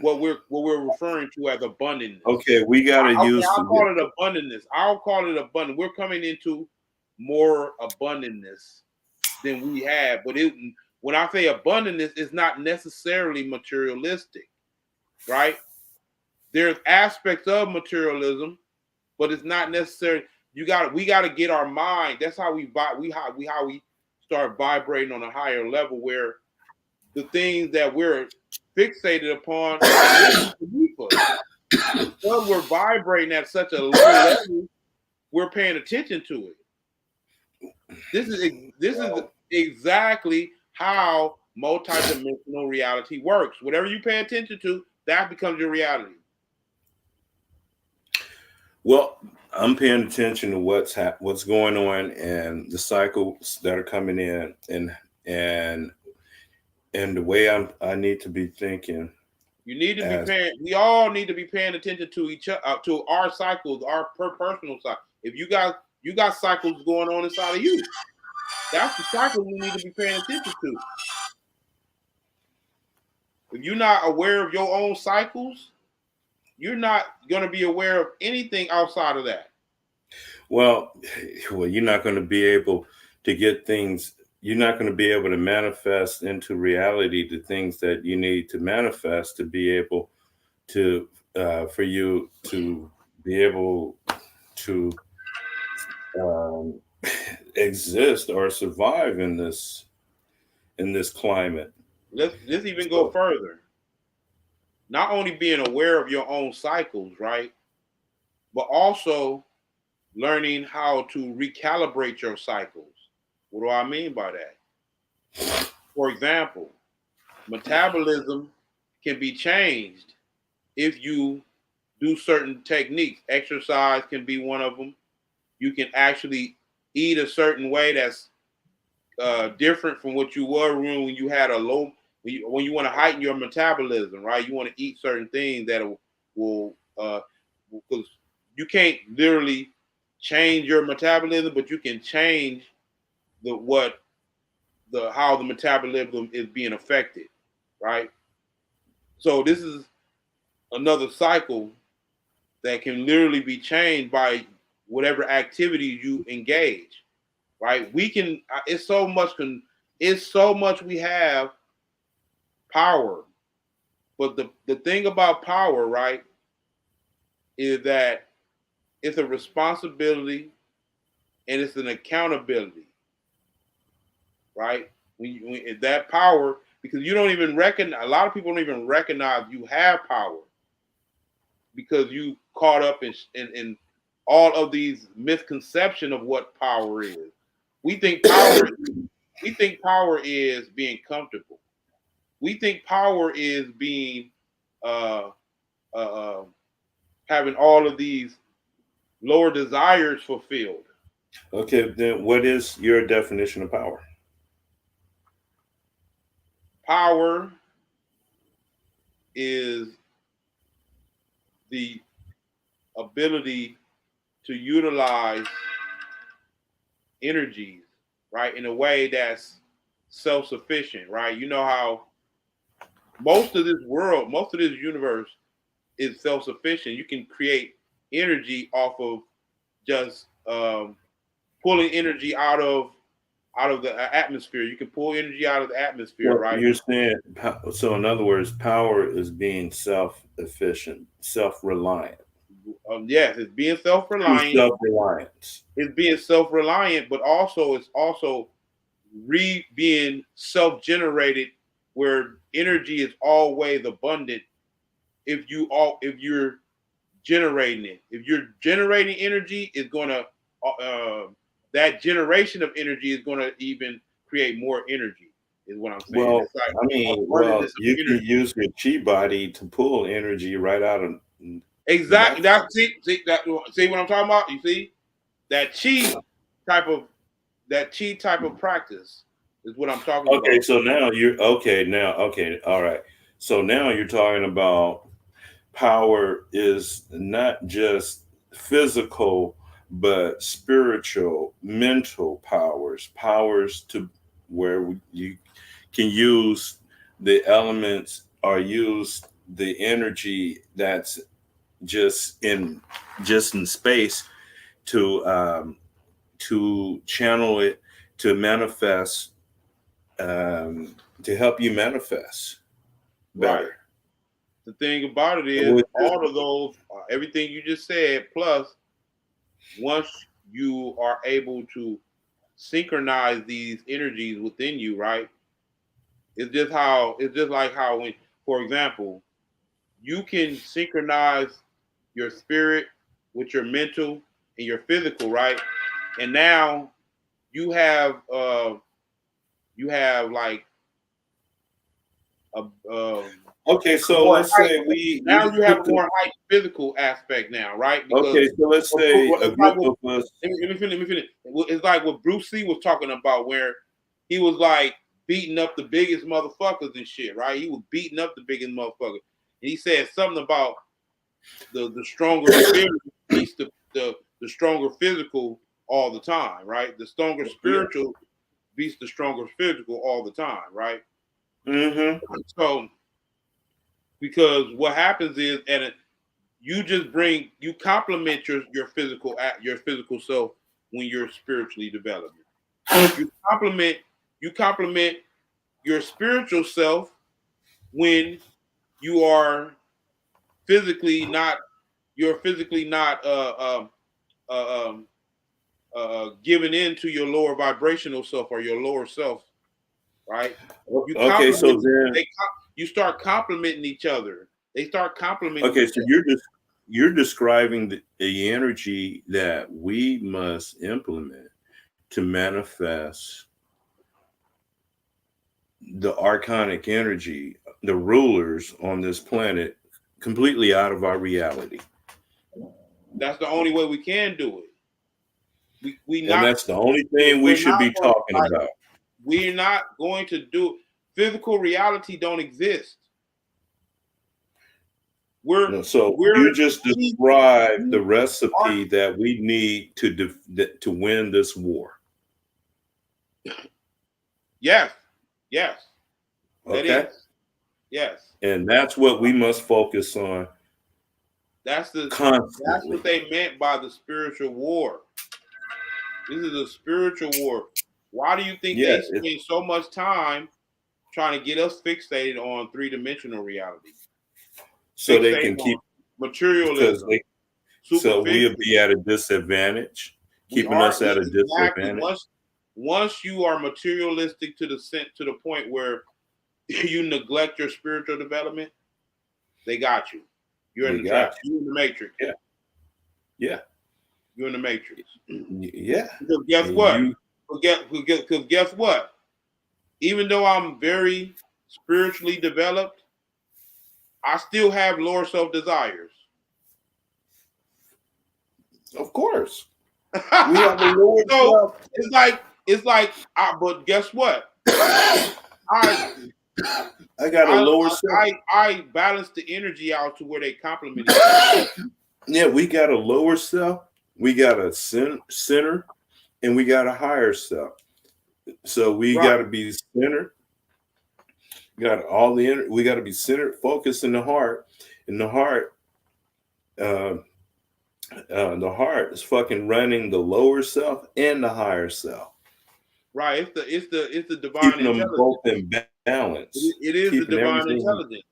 what we're referring to as abundance. Okay, we gotta use. I'll call it abundance. I'll call it abundance. We're coming into more abundance than we have, but when I say abundance, it's not necessarily materialistic, right? There's aspects of materialism, but it's not necessarily. We got to get our mind. That's how we start vibrating on a higher level, where the things that we're fixated upon because we're vibrating at such a low level, we're paying attention to it. This is exactly how multidimensional reality works. Whatever you pay attention to, that becomes your reality. Well, I'm paying attention to what's going on and the cycles that are coming in, and the way I need to be thinking. You need to be paying. We all need to be paying attention to each other, to our cycles, our personal cycle. If you got cycles going on inside of you, that's the cycle we need to be paying attention to. If you're not aware of your own cycles, you're not going to be aware of anything outside of that. Well, you're not going to be able to get things. You're not going to be able to manifest into reality the things that you need to manifest to be able to, for you to be able to exist or survive in this climate. Let's even go further. Not only being aware of your own cycles, right, but also learning how to recalibrate your cycles. What do I mean by that? For example, metabolism can be changed if you do certain techniques. Exercise can be one of them. You can actually eat a certain way that's different from what you were when you had a low. When you want to heighten your metabolism, right? You want to eat certain things that will because you can't literally change your metabolism, but you can change how the metabolism is being affected, right? So this is another cycle that can literally be changed by whatever activity you engage, right? We can. It's so much we have power, but the thing about power, right, is that it's a responsibility and it's an accountability, right? When that power, because you don't even recognize, a lot of people don't even recognize you have power because you caught up in all of these misconception of what power is. We think power is being comfortable. We think power is being having all of these lower desires fulfilled. Okay, then what is your definition of power? Power is the ability to utilize energies, right, in a way that's self-sufficient, right? You know how most of this world, most of this universe is self-sufficient. You can create energy off of just pulling energy out of the atmosphere. You can pull energy out of the atmosphere, So right? you're saying, so in other words, power is being self-efficient, self-reliant. Yes, it's being self-reliant. Self-reliance. It's being self-reliant, but also it's also being self-generated, where energy is always abundant. If you're generating it, if you're generating energy, it's gonna that generation of energy is gonna even create more energy. Is what I'm saying. Well, It's like I mean, abundance of you can energy. use your chi body to pull energy right out of Exactly. nothing. That's see what I'm talking about. You see that type of chi type of practice is what I'm talking Okay, about. so now you're okay. Now, okay, all right. So now you're talking about power is not just physical, but spiritual, mental powers to where you can use the elements or use the energy that's just in space to channel it to manifest, to help you manifest Right. better. The thing about it is, all of those, everything you just said, plus once you are able to synchronize these energies within you, right? It's just like how when, for example, you can synchronize your spirit with your mental and your physical, right? And now you have like a Okay, so more let's height. say we Now you have put a more height physical aspect now, right? Because okay, so let's say a it's like group of us. let me finish. It's like what Bruce Lee was talking about, where he was like beating up the biggest motherfuckers and shit, right? He was beating up the biggest motherfuckers. And he said something about the stronger spirit beats the stronger physical all the time, right? The stronger spiritual beats the stronger physical all the time, right? Mm-hmm. So because what happens is, and you complement your physical self when you're spiritually developing. You complement your spiritual self when you are physically not you're physically not giving in to your lower vibrational self or your lower self, right? You Okay, so complement then you start complimenting each other. They start complimenting okay, each so other. you're describing the energy that we must implement to manifest the archonic energy, the rulers on this planet, completely out of our reality. That's the only way we can do it. And that's the only thing we should be talking about. We're not going to do physical reality don't exist. So you just described the recipe that we need to win this war. Yes. Okay. That is. Yes. And that's what we must focus on. That's what they meant by the spiritual war. This is a spiritual war. Why do you think they spend so much time trying to get us fixated on three-dimensional reality? So they can keep materialism. So we'll be at a disadvantage, keeping us at a disadvantage. Once you are materialistic to the point where you neglect your spiritual development, they got you. You're in the trap. You're in the matrix. Yeah. You're in the matrix. Yeah. Because guess what? Because guess what? Even though I'm very spiritually developed, I still have lower self desires. Of course. We have a lower self. But guess what? I got a lower self. I balance the energy out to where they complement each other. Yeah, we got a lower self we got a center, and we got a higher self. So we got Right. to be centered. Got all the we got to be centered, focused in the heart. In uh, the heart is fucking running the lower self and the higher self, Right. It's the divine keeping them intelligence. both in balance, It is the keeping divine everything. intelligence.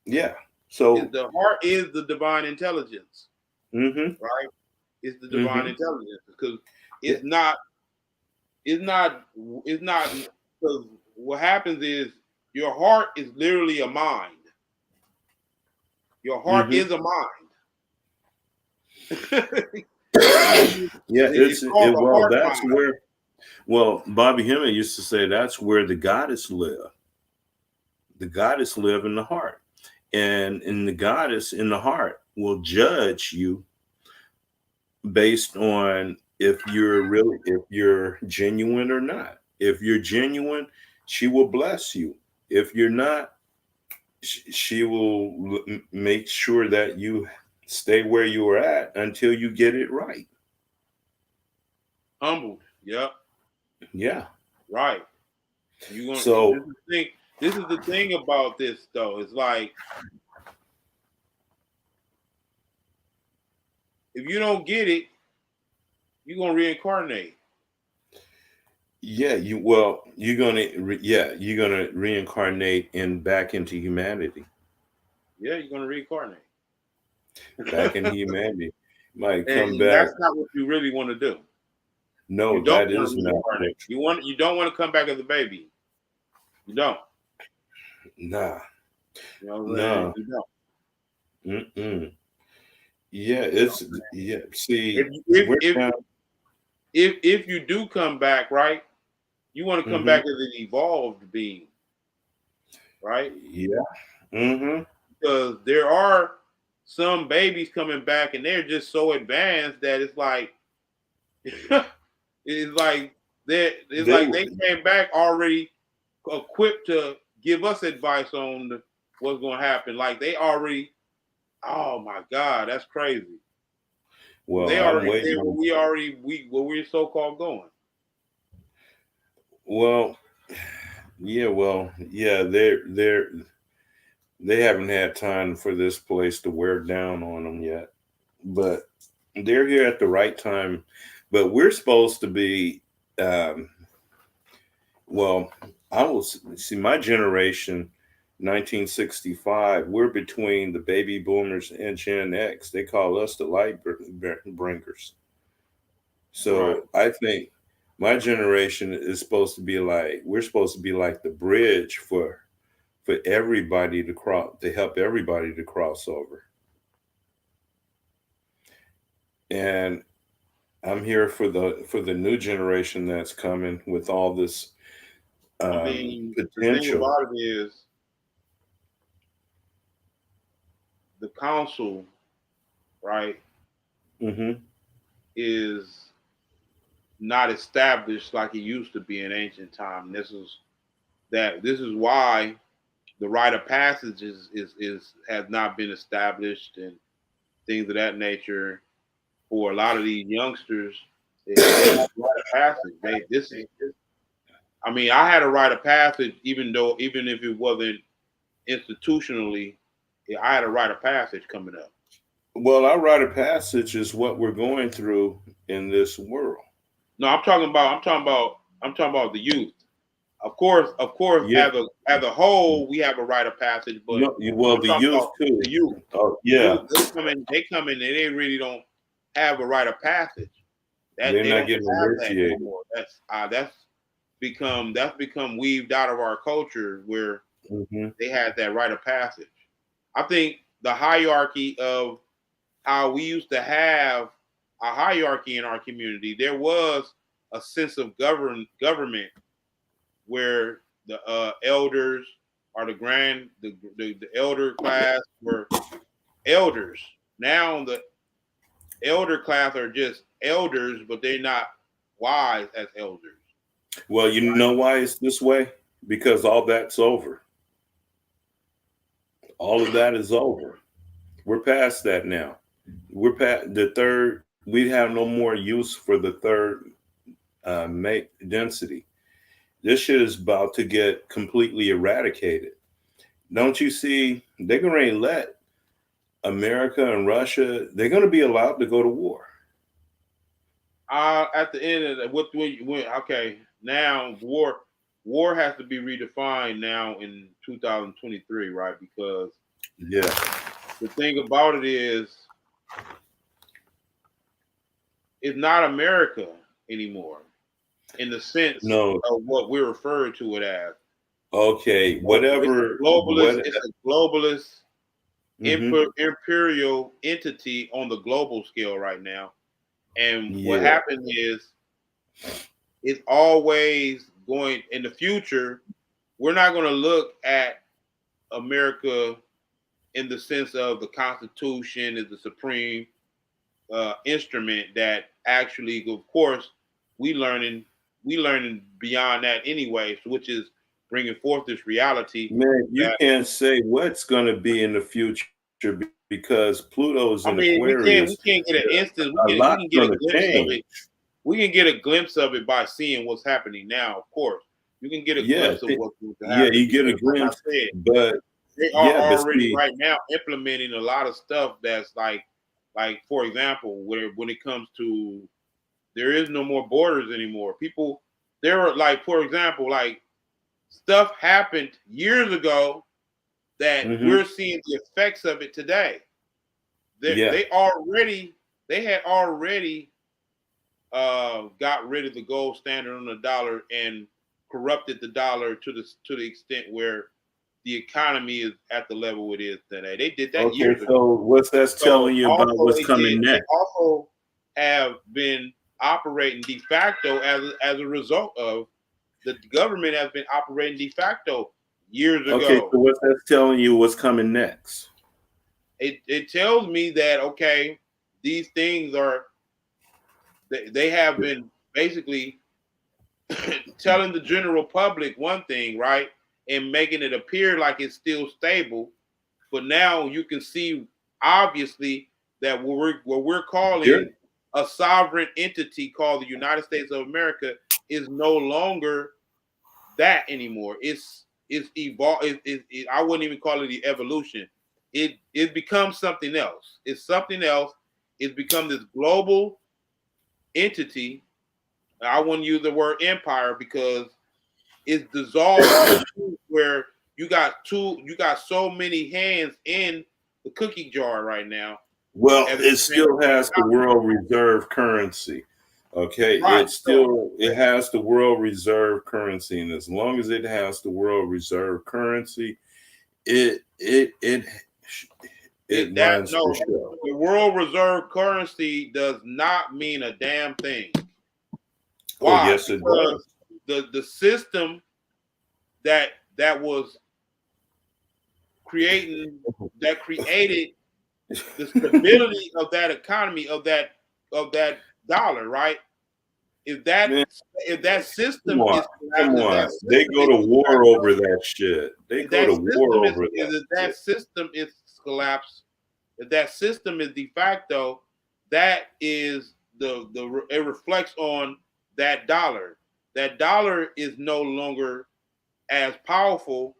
Yeah. So. The heart is the divine intelligence. Mm-hmm. Right. It's the divine Mm-hmm. intelligence because Yeah. it's not. It's not. It's not because what happens is your heart is literally a mind. Your heart Mm-hmm. is a mind. Yeah. It's called a Well, heart that's mind. where. Well, Bobby Hemming used to say that's where the goddess live. The goddess live in the heart, and in the goddess in the heart will judge you based on if you're genuine or not. If you're genuine, she will bless you. If you're not, she will make sure that you stay where you are at until you get it right. Humbled. Yep. Yeah. Right. You going So this is the thing about this though. It's like if you don't get it, you're gonna reincarnate. yeah, you're gonna reincarnate and back into humanity. Yeah, you're gonna reincarnate. Back into humanity. Might come And back. that's not what you really want to do. You No, don't that want is to not what. reincarnate. You don't want to come back as a baby. You don't. Nah. You know what I'm saying? Nah. You don't. Mm-mm. Yeah, You know? yeah. See, If if we're if down. if you do come back, right? You want to come Mm-hmm. back as an evolved being, right? Yeah. Mm-hmm. Because there are some babies coming back and they're just so advanced that it's like it's like They they came back already equipped to give us advice on what's going to happen. Like they already, oh my God, that's crazy. well, They I'm already waiting said on. what we're so called going. Well, yeah, yeah, they haven't had time for this place to wear down on them yet. But they're here at the right time. But we're supposed to be um well, I will see my generation 1965, we're between the baby boomers and Gen X. They call us the light bringers. Right. So I think my generation is supposed to be like we're supposed to be like the bridge for everybody to cross to help everybody to cross over. And I'm here for the new generation that's coming with all this I mean, the thing potential. about it is the council, right, Hmm. is not established like it used to be in ancient time. This is why the rite of passage is has not been established and things of that nature for a lot of these youngsters. They don't have a rite of passage. I mean, I had a rite of passage even if it wasn't institutionally, I had a rite of passage coming up. Well, our rite of passage is what we're going through in this world. No, I'm talking about the youth. Of course, Yeah. as a whole, we have a rite of passage, but No, well, I'm the talking youth about too. the youth. Oh, The yeah. youth, they come in, and they really don't have a rite of passage. That They're they not don't getting have that no initiated. more. That's become weaved out of our culture where Hmm. they had that rite of passage. I think the hierarchy of how we used to have a hierarchy in our community, there was a sense of government where the elders or the elder class were elders. Now the elder class are just elders, but they're not wise as elders. Well, you know why it's this way? Because all that's over. All of that is over. We're past that now. We're past the third. we'd have no more use for the third density. This shit is about to get completely eradicated. Don't you see? They're going to let America and Russia, they're going to be allowed to go to war. At the end of okay, now war has to be redefined now in 2023, right? Because the thing about it is, it's not America anymore in the sense of what we're referring to it as. Okay, whatever. It's a globalist imperial entity on the global scale right now. And what happened is, it's always going in the future. We're not going to look at America in the sense of the Constitution is the supreme instrument that actually, of course, we learning beyond that anyway, which is bringing forth this reality. Man, you can't say what's going to be in the future because Pluto's in Aquarius. We can't get an instant. We can get a glimpse of it. We can get a glimpse of it by seeing what's happening now. Of course, you can get a glimpse of what's happening. Yeah, you get a glimpse, but they are already right now implementing a lot of stuff that's like for example, when it comes to, there is no more borders anymore. People, there are like, for example, like stuff happened years ago that we're seeing the effects of it today. They had already got rid of the gold standard on the dollar and corrupted the dollar to the extent where the economy is at the level it is today. They did that years ago. So what's that telling you about what's coming next? They also have been operating de facto as a result of the government has been operating de facto years ago. Okay, so what's that telling you what's coming next? It tells me that, okay, these things are, they have been basically telling the general public one thing, right? And making it appear like it's still stable. But now you can see, obviously, that what we're calling a sovereign entity called the United States of America is no longer that anymore. It's evolved. I wouldn't even call it the evolution. It becomes something else. It's something else. It's become this global entity. I wouldn't use the word empire because it's dissolved where you got so many hands in the cookie jar right now. Well, it still has the world reserve currency. Okay, right. It has the world reserve currency, and as long as it has the world reserve currency, it runs the show. The world reserve currency does not mean a damn thing. Why? Oh, yes, it does. The system that was created the stability of that economy of that dollar, right? If that system is they go to war over that shit. They go to war over that. If that system is collapsed, if that system is de facto, that is it reflects on that dollar. That dollar is no longer as powerful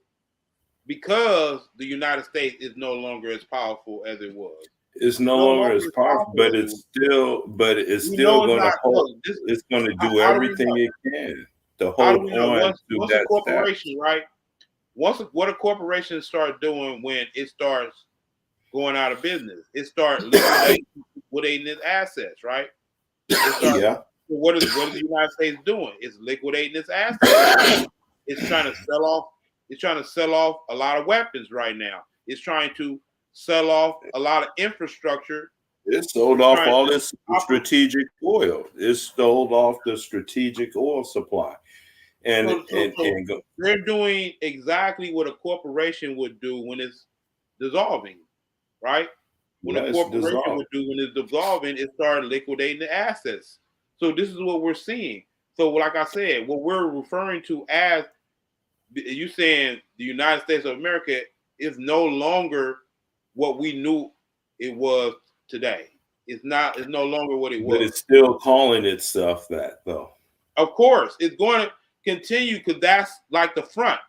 because the United States is no longer as powerful as it was. It's no longer as powerful, but it's still going to hold. It's going to do everything it can to hold on to that corporation, right? What a corporation starts doing when it starts going out of business, it starts liquidating its assets, right? What is the United States doing? It's liquidating its assets. It's trying to sell off. It's trying to sell off a lot of weapons right now. It's trying to sell off a lot of infrastructure. It sold off all this strategic oil. It sold off the strategic oil supply. And they're doing exactly what a corporation would do when it's dissolving, right? When a corporation would do when it's dissolving, it started liquidating the assets. So this is what we're seeing. So like I said, what we're referring to as you saying the United States of America is no longer what we knew it was today. It's not. It's no longer what it But was. it's still calling itself that, though. Of course, it's going to continue because that's like the front.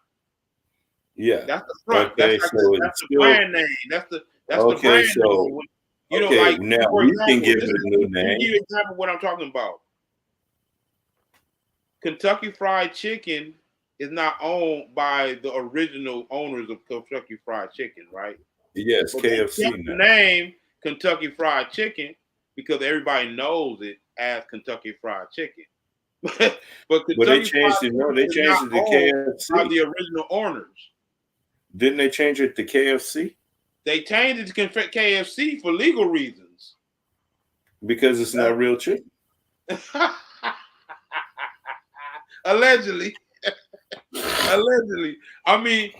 Yeah. That's the front. Okay, That's so the it's still brand name. That's the okay. brand So name. You know, okay, like now for we can example, give it a new let me name. give you an example of what I'm talking about. Kentucky Fried Chicken is not owned by the original owners of Kentucky Fried Chicken, right? Yes, But they KFC kept the now. name Kentucky Fried Chicken because everybody knows it as Kentucky Fried Chicken. but they Kentucky changed Fried it. No, Chicken they is not changed it to owned by KFC. the original owners. Didn't they change it to KFC? They changed it to KFC for legal reasons. Because it's not real chicken. Allegedly. Allegedly. I mean,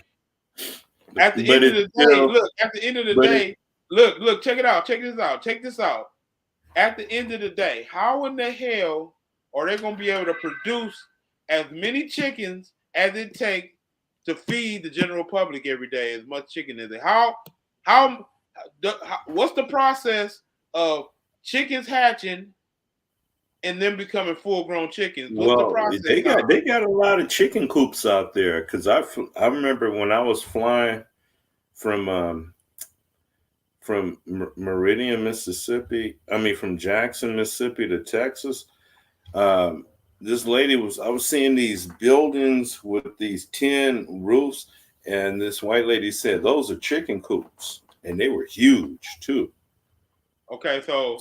at the But end of it's the day, still, look, at the end of the but day, look, check it out. Check this out. Check this out. At the end of the day, how in the hell are they going to be able to produce as many chickens as it takes to feed the general public every day, as much chicken as it? What's the process of chickens hatching and then becoming full-grown chickens? What's the well, process time? they got a lot of chicken coops out there. Because I remember when I was flying from Meridian, Mississippi. I mean, from Jackson, Mississippi to Texas. This lady I was seeing these buildings with these tin roofs, and this white lady said those are chicken coops, and they were huge too. Okay, so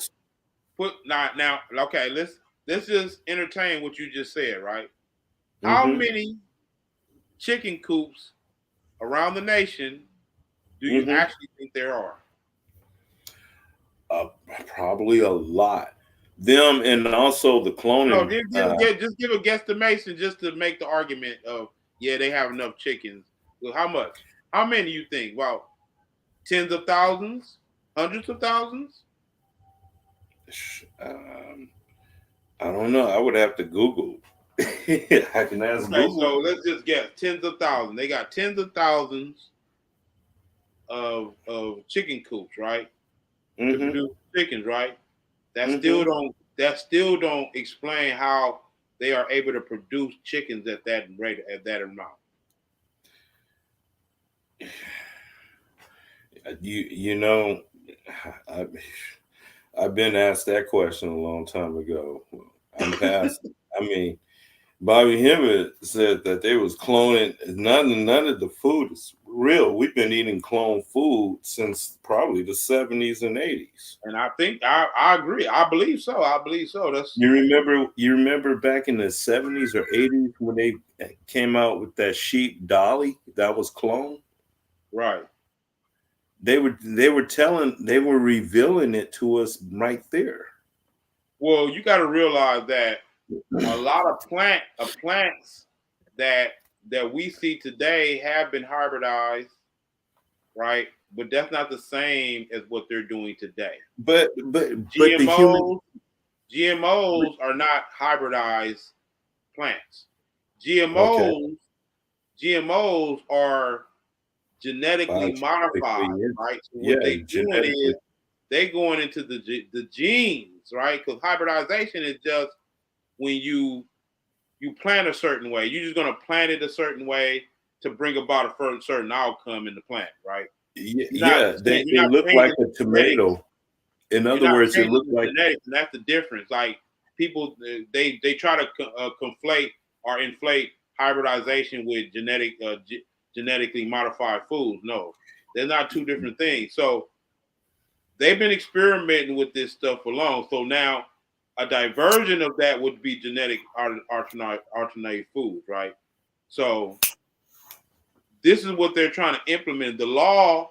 now okay, let's just entertain what you just said, right? How Mm-hmm. many chicken coops around the nation do you Mm-hmm. actually think there are? Probably a lot. Them and also the No, cloning. just give a guesstimation just to make the argument of yeah, they have enough chickens. Well, how much? How many you think? Well, tens of thousands, hundreds of thousands? Um, I don't know. I would have to Google. I can ask Okay, so Google. let's just guess tens of thousands. They got tens of thousands of chicken coops, right? To Mm-hmm. produce chickens, right? That Mm-hmm. still don't explain how they are able to produce chickens at that rate, at that amount. You know, I, I've been asked that question a long time ago. I'm past. I mean, Bobby Hemmett said that they was cloning. None of the food is real. We've been eating cloned food since probably the 70s and 80s. And I think I agree. I believe so. I believe so. That's You remember back in the 70s or 80s when they came out with that sheep dolly that was cloned? right. They were revealing it to us right there. Well, you got to realize that a lot of plants that we see today have been hybridized, right? But that's not the same as what they're doing today. But the human GMOs are not hybridized plants. okay. GMOs are genetically Biologically, modified, right? So yeah, what they doing is they going into the genes, right? Because hybridization is just when you plant a certain way. You're just gonna plant it a certain way to bring about a certain outcome in the plant, right? they You're not look like changing a the genetics. tomato. In You're other not words, it changing looked the like genetics, and that's the difference. Like people, they try to conflate or inflate hybridization with genetically modified foods. No, they're not two different things. So they've been experimenting with this stuff for long. So now a diversion of that would be genetic alternative foods, right? So this is what they're trying to implement. The law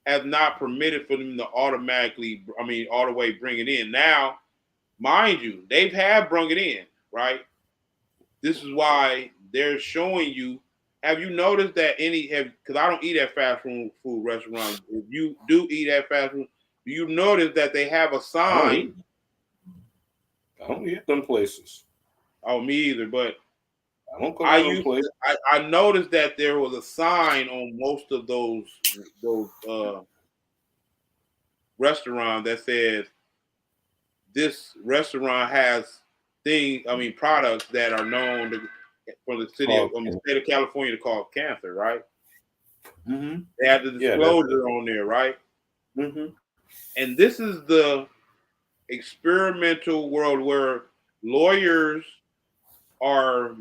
has not permitted for them to automatically, all the way bring it in. Now, mind you, they've brought it in, right? This is why they're showing you. Have you noticed that because I don't eat at fast food restaurants. If you do eat at fast food, do you notice that they have a sign? I don't eat them places. Oh, me either. But I don't go to them places. I noticed that there was a sign on most of those restaurants that says this restaurant has products that are known for the state of California to cause cancer, right? Mm-hmm. They have the disclosure on there, right? Mm-hmm. And this is the experimental world where lawyers are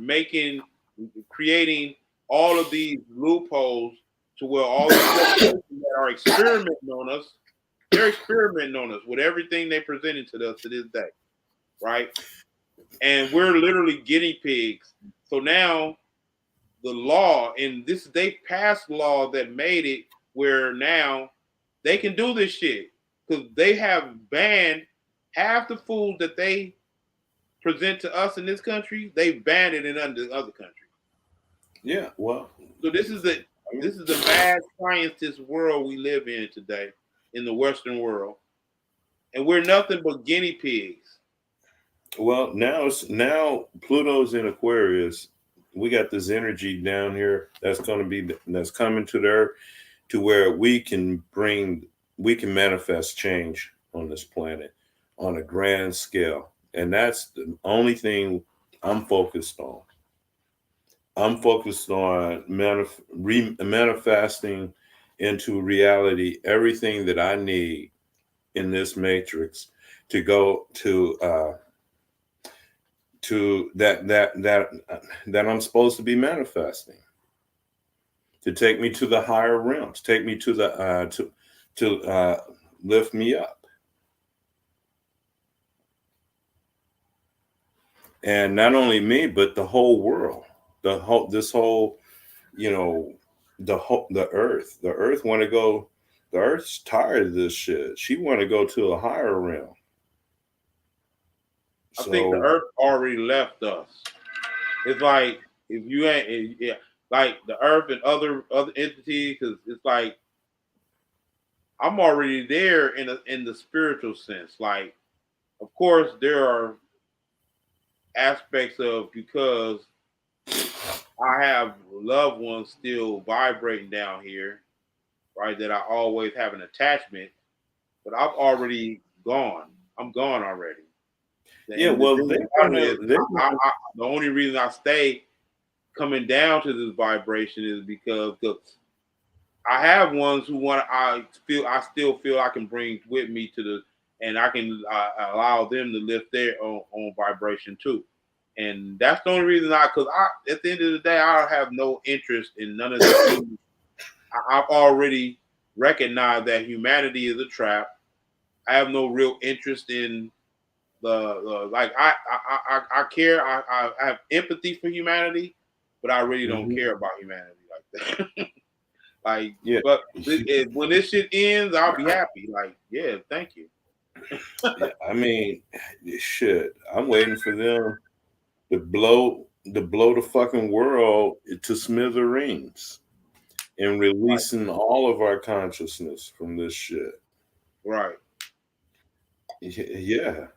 creating all of these loopholes to where all these corporations that are experimenting on us, they're experimenting on us with everything they presented to us to this day, right? And we're literally guinea pigs. So now the law, and they passed law that made it where now they can do this shit because they have banned half the foods that they present to us in this country. They've banned it in other countries. Yeah, well, so this is the mad scientist world we live in today in the Western world, and we're nothing but guinea pigs. Well, now Pluto's in Aquarius. We got this energy down here that's coming to the Earth, to where we can manifest change on this planet on a grand scale, and that's the only thing I'm focused on. I'm focused on manifesting into reality everything that I need in this matrix to go to that I'm supposed to be manifesting, to take me to the higher realms, take me to the to lift me up. And not only me, but the whole world, the earth. The earth want to go. The earth's tired of this shit. She want to go to a higher realm. I think the earth already left us. It's like if you ain't, yeah, like the earth and other entities, because it's like I'm already there in the spiritual sense. Like, of course, there are aspects of, because I have loved ones still vibrating down here, right? That I always have an attachment, but I've already gone. I'm gone already. Yeah, well, the only reason I stay coming down to this vibration is because I have ones who I still feel I can bring with me and I can allow them to lift their own vibration too. And that's the only reason at the end of the day, I have no interest in none of this. I've already recognized that humanity is a trap. I have no real interest in I care. I have empathy for humanity, but I really don't care about humanity like that. Like, yeah. But when this shit ends, I'll be happy. Like, yeah, thank you. Yeah, I mean, shit. I'm waiting for them to blow the fucking world to smithereens and releasing all of our consciousness from this shit. Right. Yeah.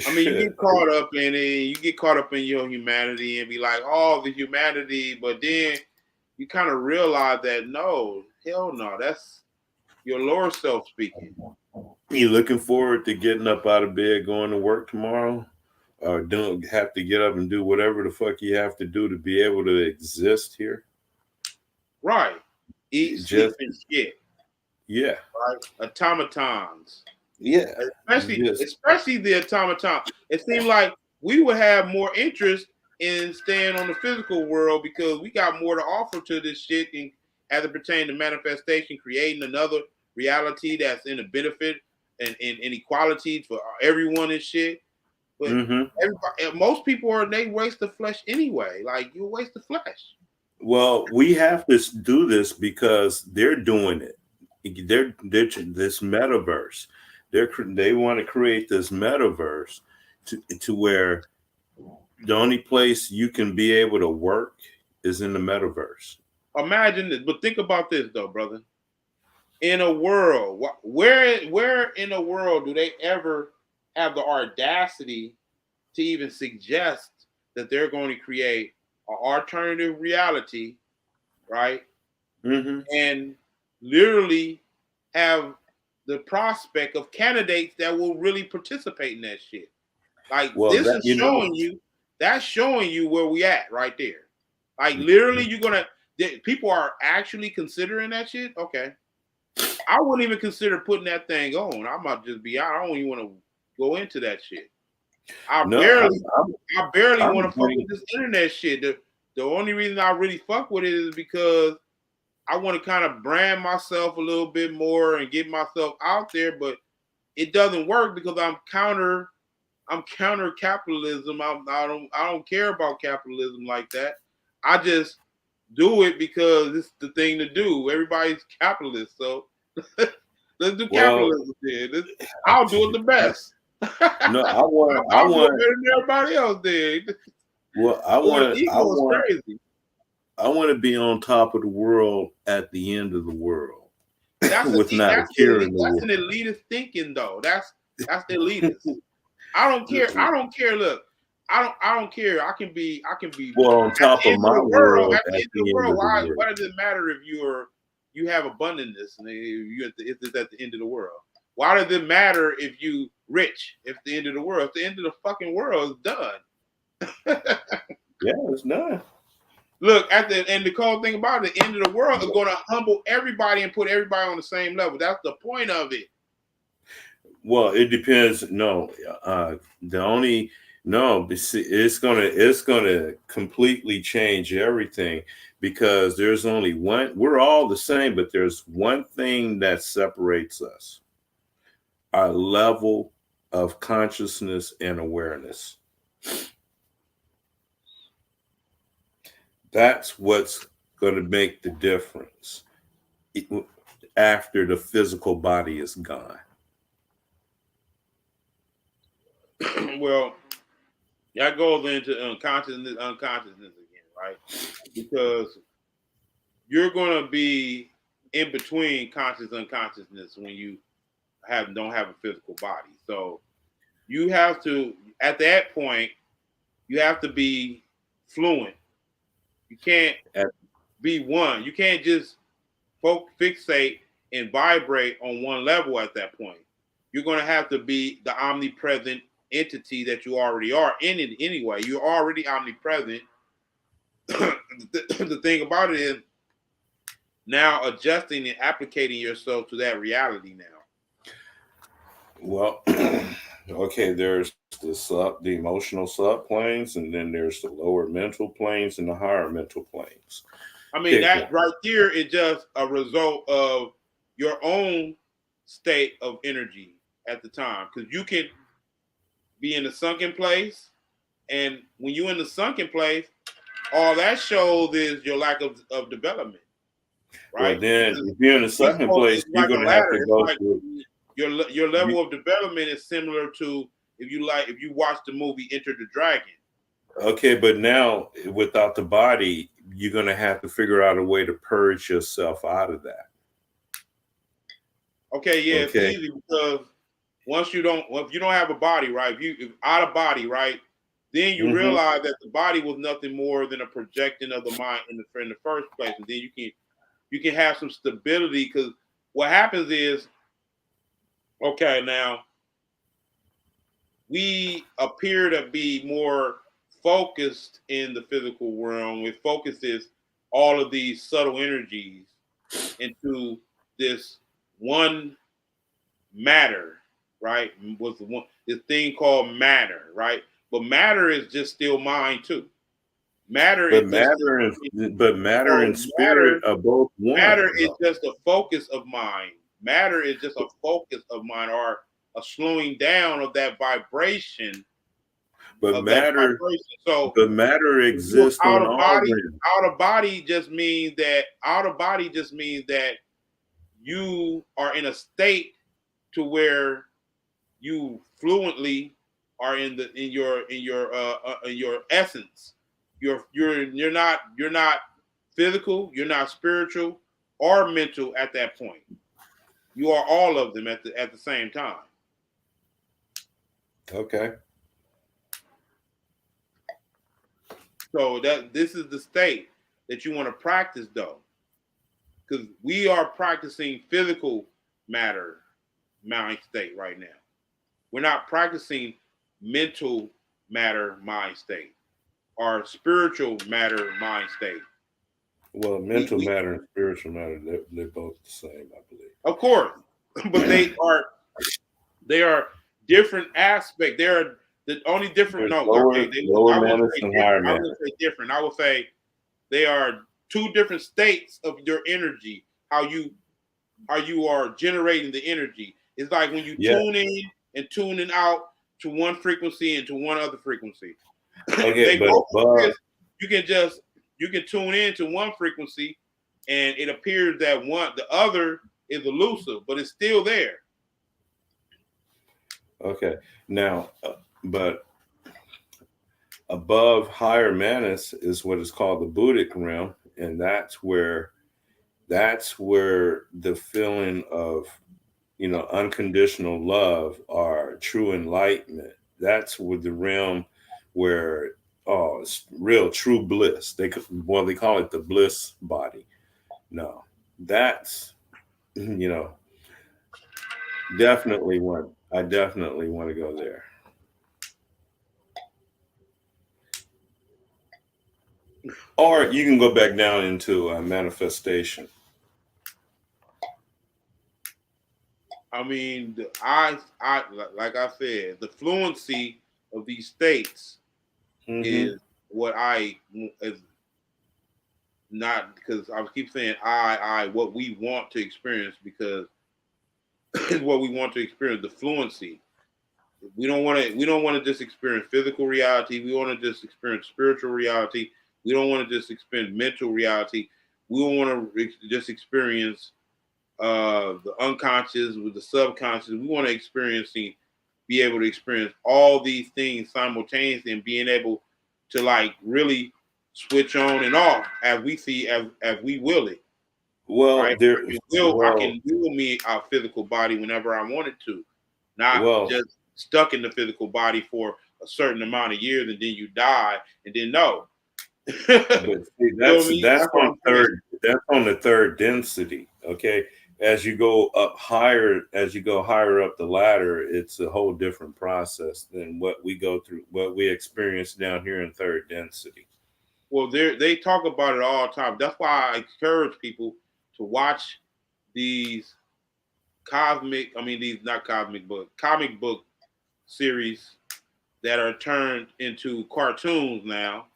I mean, you get caught up in it. You get caught up in your humanity and be like, oh, the humanity. But then you kind of realize that, no, hell no. That's your lower self speaking. You looking forward to getting up out of bed, going to work tomorrow? Or don't have to get up and do whatever the fuck you have to do to be able to exist here? Right. Eat, sleep, and shit. Yeah. Right. Automatons. Yeah. Especially the automaton. It seemed like we would have more interest in staying on the physical world because we got more to offer to this shit, and as it pertains to manifestation, creating another reality that's in a benefit and in equality for everyone and shit. But most people they waste the flesh anyway. Like, you waste the flesh. Well, we have to do this because they're doing it. They're this metaverse. They want to create this metaverse to where the only place you can be able to work is in the metaverse. Imagine this, but think about this though, brother. In a world, where in a world do they ever have the audacity to even suggest that they're going to create an alternative reality, right? Mm-hmm. And literally have the prospect of candidates that will really participate in that shit. Like Well, this that, is showing you, that's showing you where we at right there. Like literally, you're gonna people are actually considering that shit. Okay, I wouldn't even consider putting that thing on. I might just be out. I don't even want to go into that shit. I barely want to fuck with this internet shit. The only reason I really fuck with it is because I want to kind of brand myself a little bit more and get myself out there, but it doesn't work because I'm counter capitalism. I don't care about capitalism like that. I just do it because it's the thing to do. Everybody's capitalist, so let's do capitalism then. I'll do it the best. No, I want better than everybody else did. Well, I want to be on top of the world at the end of the world. That's with not a care in the world. That's an elitist thinking, though. That's the elitist. I don't care. I don't care. Look, I don't care. I can be. Well, on top of my world. At the end of the world, why does it matter if you have abundance and if it's at the end of the world? Why does it matter if you rich? If the end of the world, if the end of the fucking world is done. Yeah, it's done. Look, and the cool thing about it, the end of the world is going to humble everybody and put everybody on the same level. That's the point of it. Well, it depends. No, it's gonna completely change everything because there's only one. We're all the same, but there's one thing that separates us: our level of consciousness and awareness. That's what's going to make the difference after the physical body is gone. Well, that goes into unconsciousness again, right? Because you're going to be in between conscious and unconsciousness when you don't have a physical body. So you have to, at that point, you have to be fluent. You can't be one. You can't just fixate and vibrate on one level at that point. You're going to have to be the omnipresent entity that you already are in it anyway. You're already omnipresent. The thing about it is now adjusting and applicating yourself to that reality now. Well, okay, there's the emotional subplanes, and then there's the lower mental planes and the higher mental planes. I mean, that right there is just a result of your own state of energy at the time, because you can be in a sunken place, and when you're in the sunken place, all that shows is your lack of development, right? Well, then if you're in the sunken place, you're going to have to go through. Your level of development is similar to if you watch the movie Enter the Dragon. Okay, but now without the body, you're going to have to figure out a way to purge yourself out of that. Okay, yeah, okay. It's easy because if you don't have a body, right? If out of body, right, then you realize that the body was nothing more than a projecting of the mind in the first place, and then you can have some stability, because what happens is, okay, now we appear to be more focused in the physical realm. It focuses all of these subtle energies into this one matter, right? Was this thing called matter, right? But matter is just still mind too. Matter and spirit are both one. Matter is just a focus of mind. Matter is just a focus of mind, or a slowing down of that vibration. But matter exists on all body. Out of body just means that you are in a state to where you fluently are in your essence. You're not physical, you're not spiritual or mental at that point. You are all of them at the same time. Okay. So this is the state that you want to practice, though, because we are practicing physical matter mind state right now. We're not practicing mental matter mind state or spiritual matter mind state. Well, mental matter and spiritual matter, they're both the same, I believe. Of course, but they are different aspects. They are the only different. There's No, lower okay, lower I would manners say and different. higher I would manners. say different. I would say they are two different states of your energy. How you are generating the energy. It's like when you tune in and tuning out to one frequency and to one other frequency. Okay, They but both above, exist. You can tune in to one frequency, and it appears that the other is elusive, but it's still there. okay, now, but above higher manas is what is called the Buddhic realm, and that's where the feeling of unconditional love or true enlightenment. That's with the realm where it's real true bliss. They call it the bliss body. No, that's definitely one. I definitely want to go there. Or you can go back down into a manifestation. I mean, I like I said, the fluency of these states is what is not, because I keep saying what we want to experience, because it's what we want to experience, the fluency. We don't want to just experience physical reality. We want to just experience spiritual reality. We don't want to just experience mental reality. We don't want to just experience the unconscious with the subconscious. We want to be able to experience all these things simultaneously, and being able to like really switch on and off as we see, as we will it. Well, right? I can will me our physical body whenever I wanted to, not just stuck in the physical body for a certain amount of years and then you die and then no. But see, that's on the third density. Okay, as you go higher up the ladder, it's a whole different process than what we go through, what we experience down here in third density. Well, they talk about it all the time. That's why I encourage people to watch these comic book series that are turned into cartoons now,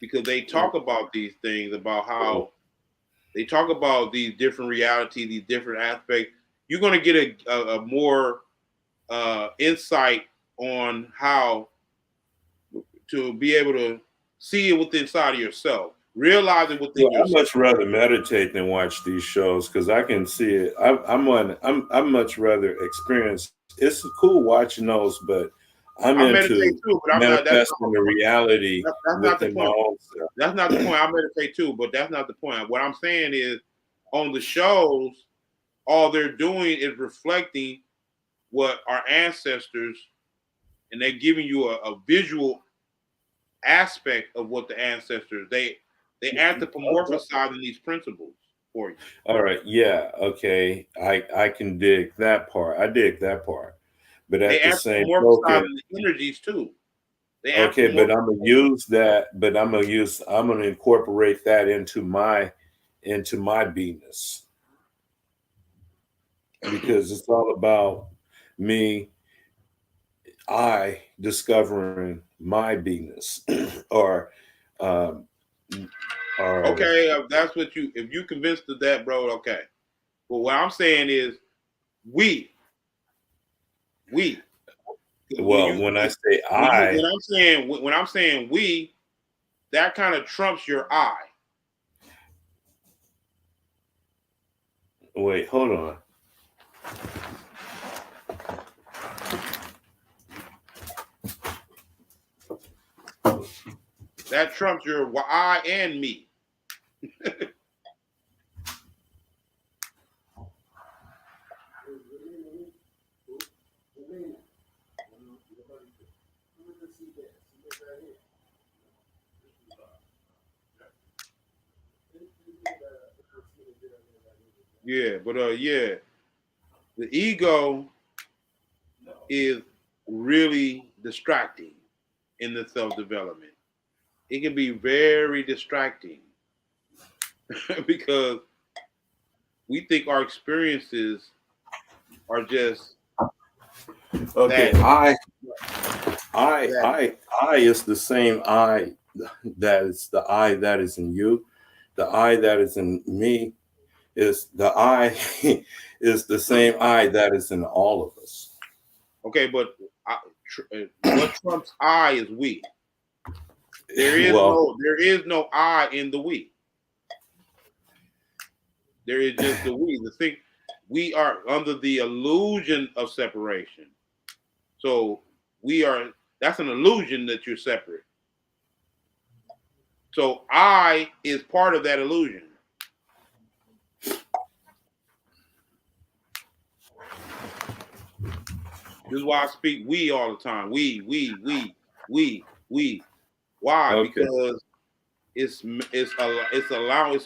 because they talk about these things, about how they talk about these different realities, these different aspects. You're going to get a more insight on how to be able to see it within inside of yourself, realize it within yourself. I much rather meditate than watch these shows because I can see it. I'm much rather experience. It's cool watching those, but I meditate too, but manifesting the reality that's not the point. Self. That's not the point. I meditate too, but that's not the point. What I'm saying is, on the shows, all they're doing is reflecting what our ancestors, and they're giving you a visual aspect of what the ancestors they anthropomorphizing these principles for you. All right, yeah, okay, I can dig that part. I dig that part, but at the same token, the energies too. Okay, but I'm gonna use that. But I'm gonna incorporate that into my beingness, because it's all about me. I discovering my beingness, or okay, that's what if you convinced of that, bro. Okay, but what I'm saying is we. Well, when I say I, when I'm saying we, that kind of trumps your I. Wait, hold on. That trumps your I and me. Yeah, but the ego is really distracting in the self-development. It can be very distracting because we think our experiences are just okay. that, I is the same I that is the I that is in you. The I that is in me is the I is the same I that is in all of us. okay, but what trumps I is we. There Well, is no I in the we. There is just the we. The thing, we are under the illusion of separation. So we are. That's an illusion that you're separate. So I is part of that illusion. This is why I speak we all the time. We. Why? okay. Because it's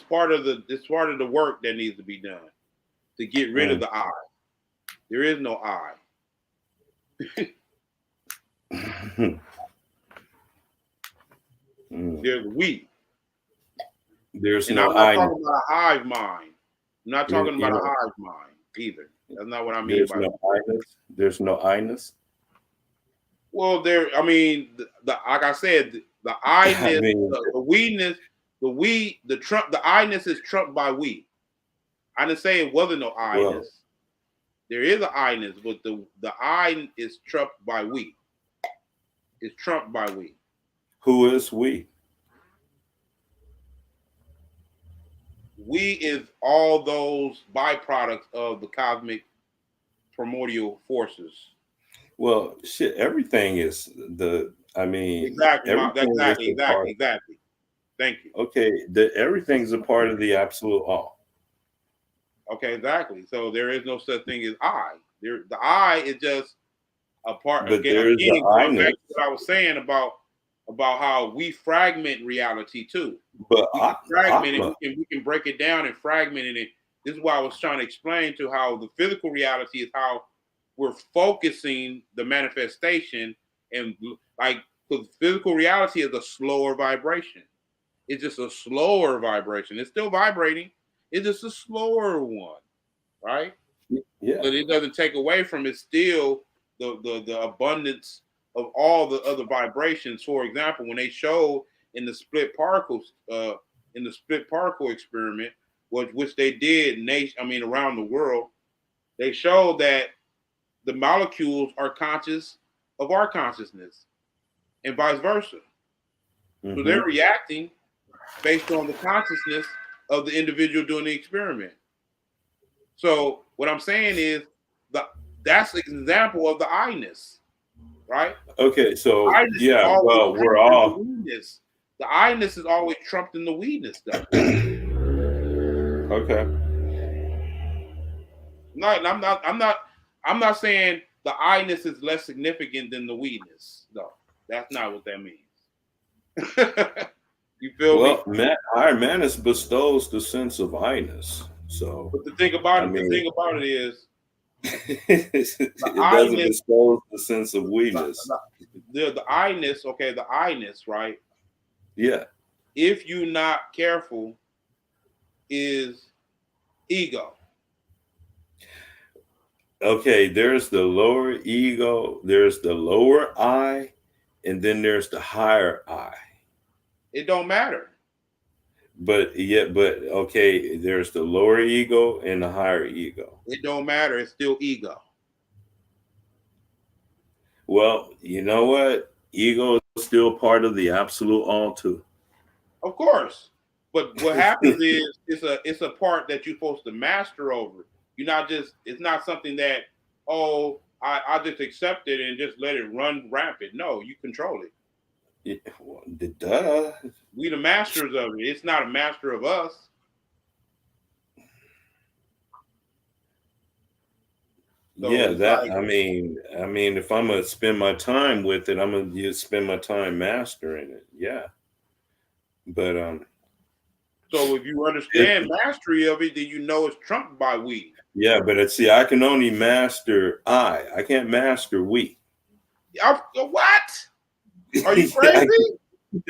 part of the work that needs to be done to get rid of the I. There is no I. There's we. There's And no I'm not I. talking about a hive mind. I'm not talking about know, a hive mind either. That's not what I mean by no I-ness. There's no I-ness. Well, I mean, like I said, the I-ness, I mean, the we-ness, the I-ness is trumped by we. I didn't say it wasn't no I-ness. well, There is an I-ness, but the I is trumped by we. It's trumped by we. who is we? We is all those byproducts of the cosmic primordial forces. Well, shit, everything is I mean, Exactly. everything Exactly. Thank you. Okay, everything's a part of the absolute all. Okay, exactly. So there is no such thing as I. The I is just a part. But Again, there is the going back I-ness. to what I was saying about how we fragment reality too. But We can fragment it. We can break it down and fragment it. This is why I was trying to explain to how the physical reality is how we're focusing the manifestation, and like because physical reality is a slower vibration. It's just a slower vibration. It's still vibrating. It's just a slower one, right? yeah. But it doesn't take away from it. Still the abundance of all the other vibrations. For example, when they showed in the split particles, experiment, which they did around the world, they showed that the molecules are conscious of our consciousness, and vice versa. So they're reacting based on the consciousness of the individual doing the experiment. So what I'm saying is that's an example of the I-ness, right? Okay, so I-ness yeah, well, we're all the I-ness is always trumped in the we-ness stuff. okay. I'm not saying the I-ness is less significant than the we-ness. No, that's not what that means. You feel me? Well, our Manus bestows the sense of I-ness. So, But the thing about it is, it doesn't bestow the sense of we-ness. The I-ness, okay, the I-ness, right? Yeah. If you're not careful, is ego. Okay, there's the lower ego, there's the lower I, and then there's the higher I. It don't matter. But okay, there's the lower ego and the higher ego. It don't matter. It's still ego. Well, you know what? Ego is still part of the absolute all too. Of course. But what happens is it's a part that you're supposed to master over. It's not something that, I just accept it and just let it run rampant. No, you control it. Duh. We the masters of it. It's not a master of us. So yeah, I mean, if I'm gonna spend my time with it, I'm gonna spend my time mastering it. Yeah, but So if you understand mastery of it, then you know it's trumped by we. Yeah, but see, I can only master I. I can't master we. What? Are you crazy?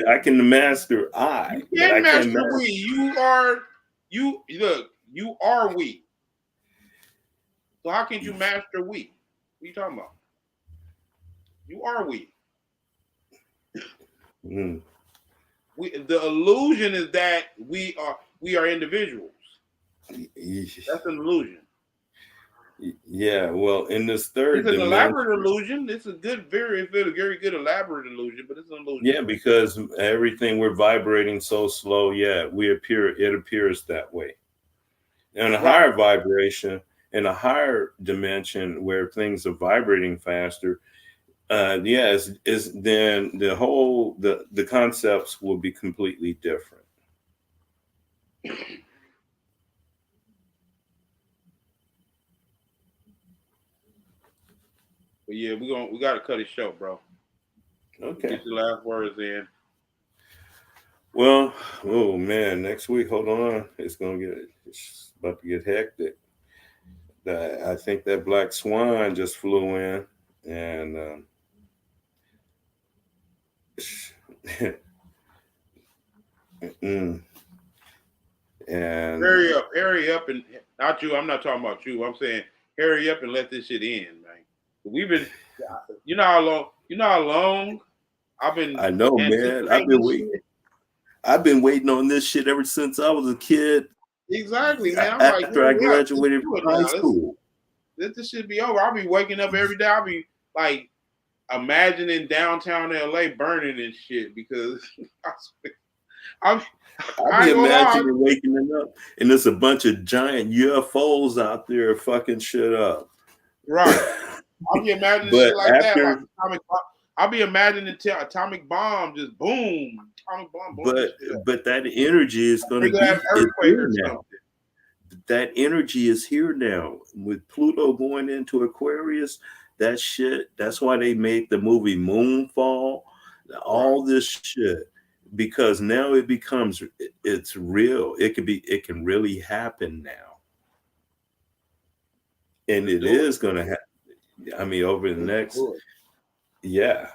I can master I, You but I can can't master master. we. You look. You are we. So how can you master we? What are you talking about? You are we. Mm. The illusion is that we are individuals. That's an illusion. Yeah, well, in this third It's an dimension, elaborate illusion. It's a very good elaborate illusion, but it's an illusion. yeah, because everything we're vibrating so slow, yeah, it appears that way. In a higher vibration, in a higher dimension where things are vibrating faster, is then the concepts will be completely different. But yeah, we gotta cut it short, bro. Okay. Get your last words in. Well, oh man, next week, hold on, it's about to get hectic. I think that Black Swan just flew in, and and Hurry up, and not you. I'm not talking about you. I'm saying hurry up and let this shit in, man. We've been, you know how long I've been. I know, man. I've been waiting on this shit ever since I was a kid. Exactly, man. I'm like, after I graduated from high school. Let this shit be over. I'll be waking up every day. I'll be like imagining downtown LA burning and shit because I'll be imagining waking up and there's a bunch of giant UFOs out there fucking shit up. Right. I'll be imagining shit like that. Like I'll be imagining atomic bomb just boom. Atomic bomb boom. But that energy is going to be here now. That energy is here now. With Pluto going into Aquarius, that's why they made the movie Moonfall, all this shit. Because now it's real. It can really happen now. And it is going to happen. I mean, over the next, yeah.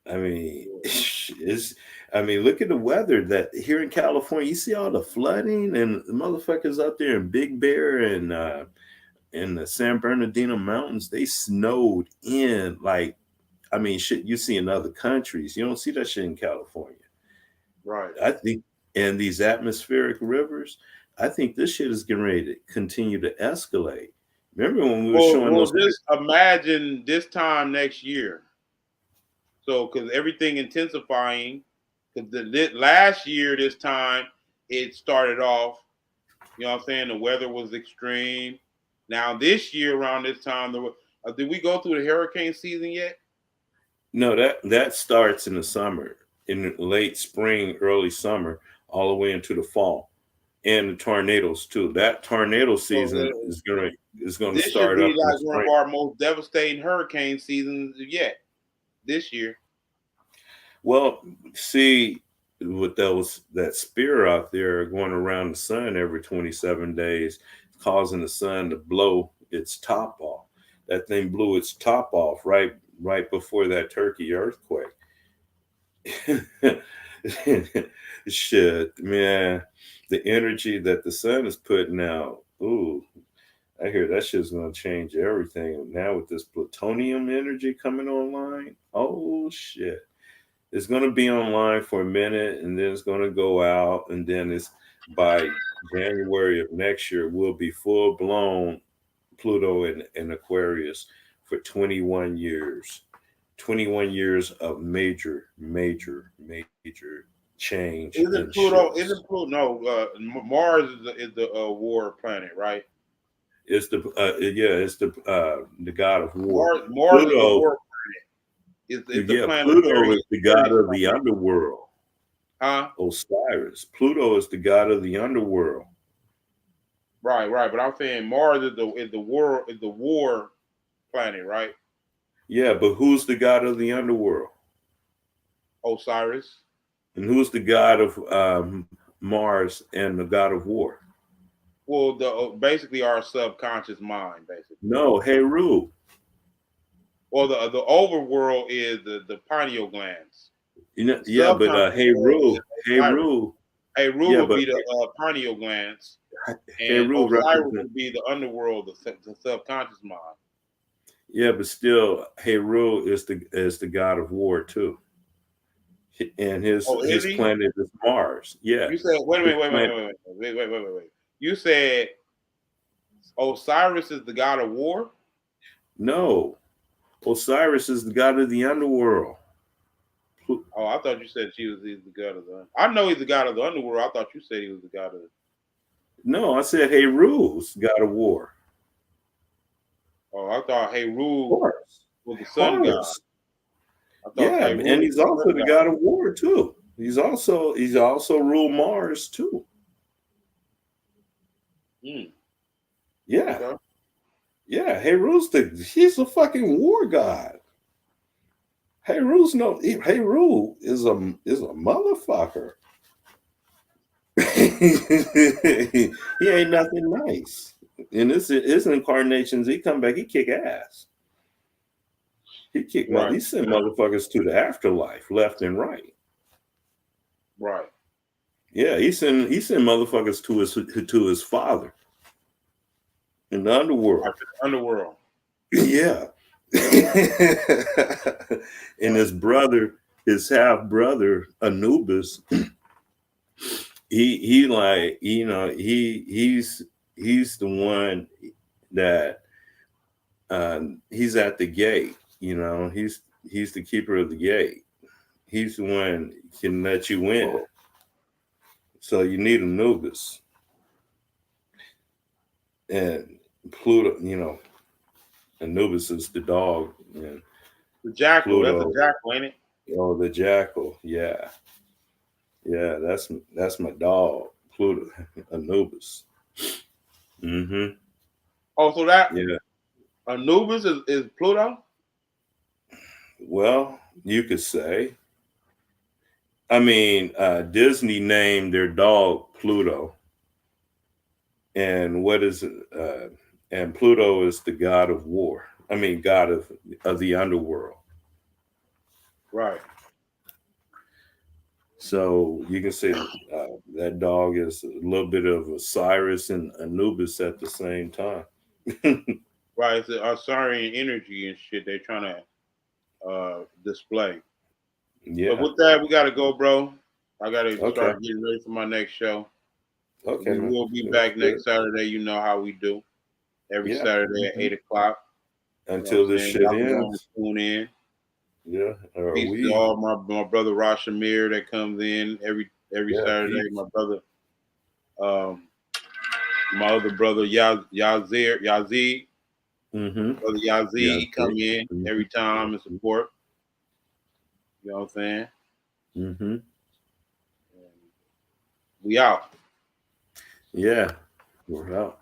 I mean, look at the weather that here in California. You see all the flooding and the motherfuckers out there in Big Bear and in the San Bernardino Mountains. They snowed in like, I mean, shit you see in other countries. You don't see that shit in California. Right. I think, and these atmospheric rivers, I think this shit is getting ready to continue to escalate. Remember when we were showing those? Just imagine this time next year. So, because everything intensifying, because last year this time it started off, you know what I'm saying? The weather was extreme. Now this year around this time, did we go through the hurricane season yet? No, that starts in the summer, in late spring, early summer, all the way into the fall, and the tornadoes too. That tornado season is going to start up. This should be like one of our most devastating hurricane seasons yet. This year. Well, see, with that spear out there going around the sun every 27 days, causing the sun to blow its top off. That thing blew its top off right before that Turkey earthquake. Shit, man, the energy that the sun is putting out. Ooh, I hear that shit's gonna change everything. Now with this plutonium energy coming online, oh shit. It's going to be online for a minute and then it's going to go out. And then it's by January of next year, we'll be full blown Pluto in Aquarius for 21 years. 21 years of major change. Isn't Pluto? No, Mars is the war planet, right? It's the god of war. Mars is the war planet. Pluto is the god of the underworld. Huh? Osiris. Pluto is the god of the underworld. Right. But I'm saying Mars is the war planet, right? Yeah, but who's the god of the underworld? Osiris. And who's the god of Mars and the god of war. Well, the basically our subconscious mind, basically. No, Heru. Well, the overworld is the pineal glands. You know, yeah, but Heru, Heru yeah, would but be the pineal glands, and Heru Osiris represents. would be the underworld, the subconscious mind. Yeah, but still, Heru is the god of war too, and his he? planet is Mars. Yeah. You said wait a minute, wait. You said Osiris is the god of war? No, Osiris is the god of the underworld. Oh, I thought you said he's the god of the. I know he's the god of the underworld. I thought you said he was the god of. No, I said Heru's god of war. Oh, I thought Heru Horus. was the sun god. Yeah, and he's also the god of war too. He's also ruled Mars too. Mm. Yeah. Okay. Yeah, he's a fucking war god. Heru is a motherfucker. He ain't nothing nice. In his incarnations, he come back, he kick ass. He sent motherfuckers to the afterlife, left and right. Right. Yeah, he sent motherfuckers to his father in the underworld. Underworld. Yeah. And his brother, his half brother Anubis, he's the one that he's at the gate. You know, he's the keeper of the gate. He's the one who can let you in. So you need Anubis and Pluto. You know, Anubis is the dog. And the jackal. Pluto, that's a jackal, ain't it? Oh, the jackal. Yeah. Yeah, that's my dog, Pluto, Anubis. Mm-hmm. Oh, so that Anubis is Pluto? Well, you could say. I mean, Disney named their dog Pluto. And what is it? And Pluto is the god of war. I mean, god of the underworld. Right. So you can say that dog is a little bit of Osiris and Anubis at the same time. Right. It's the Osirian energy and shit they're trying to display. Yeah. But with that, we got to go, bro. I got to start getting ready for my next show. Okay. We will be back next Saturday. You know how we do. Every Saturday at 8 o'clock. Until this shit ends. Tune in. Yeah. Peace to all my brother Rashamir that comes in every Saturday. Peace. My brother, my other brother Yazid. Mm-hmm. Brother Yazid come in every time and support. You know what I'm saying? Mm-hmm. We out. Yeah, we're out.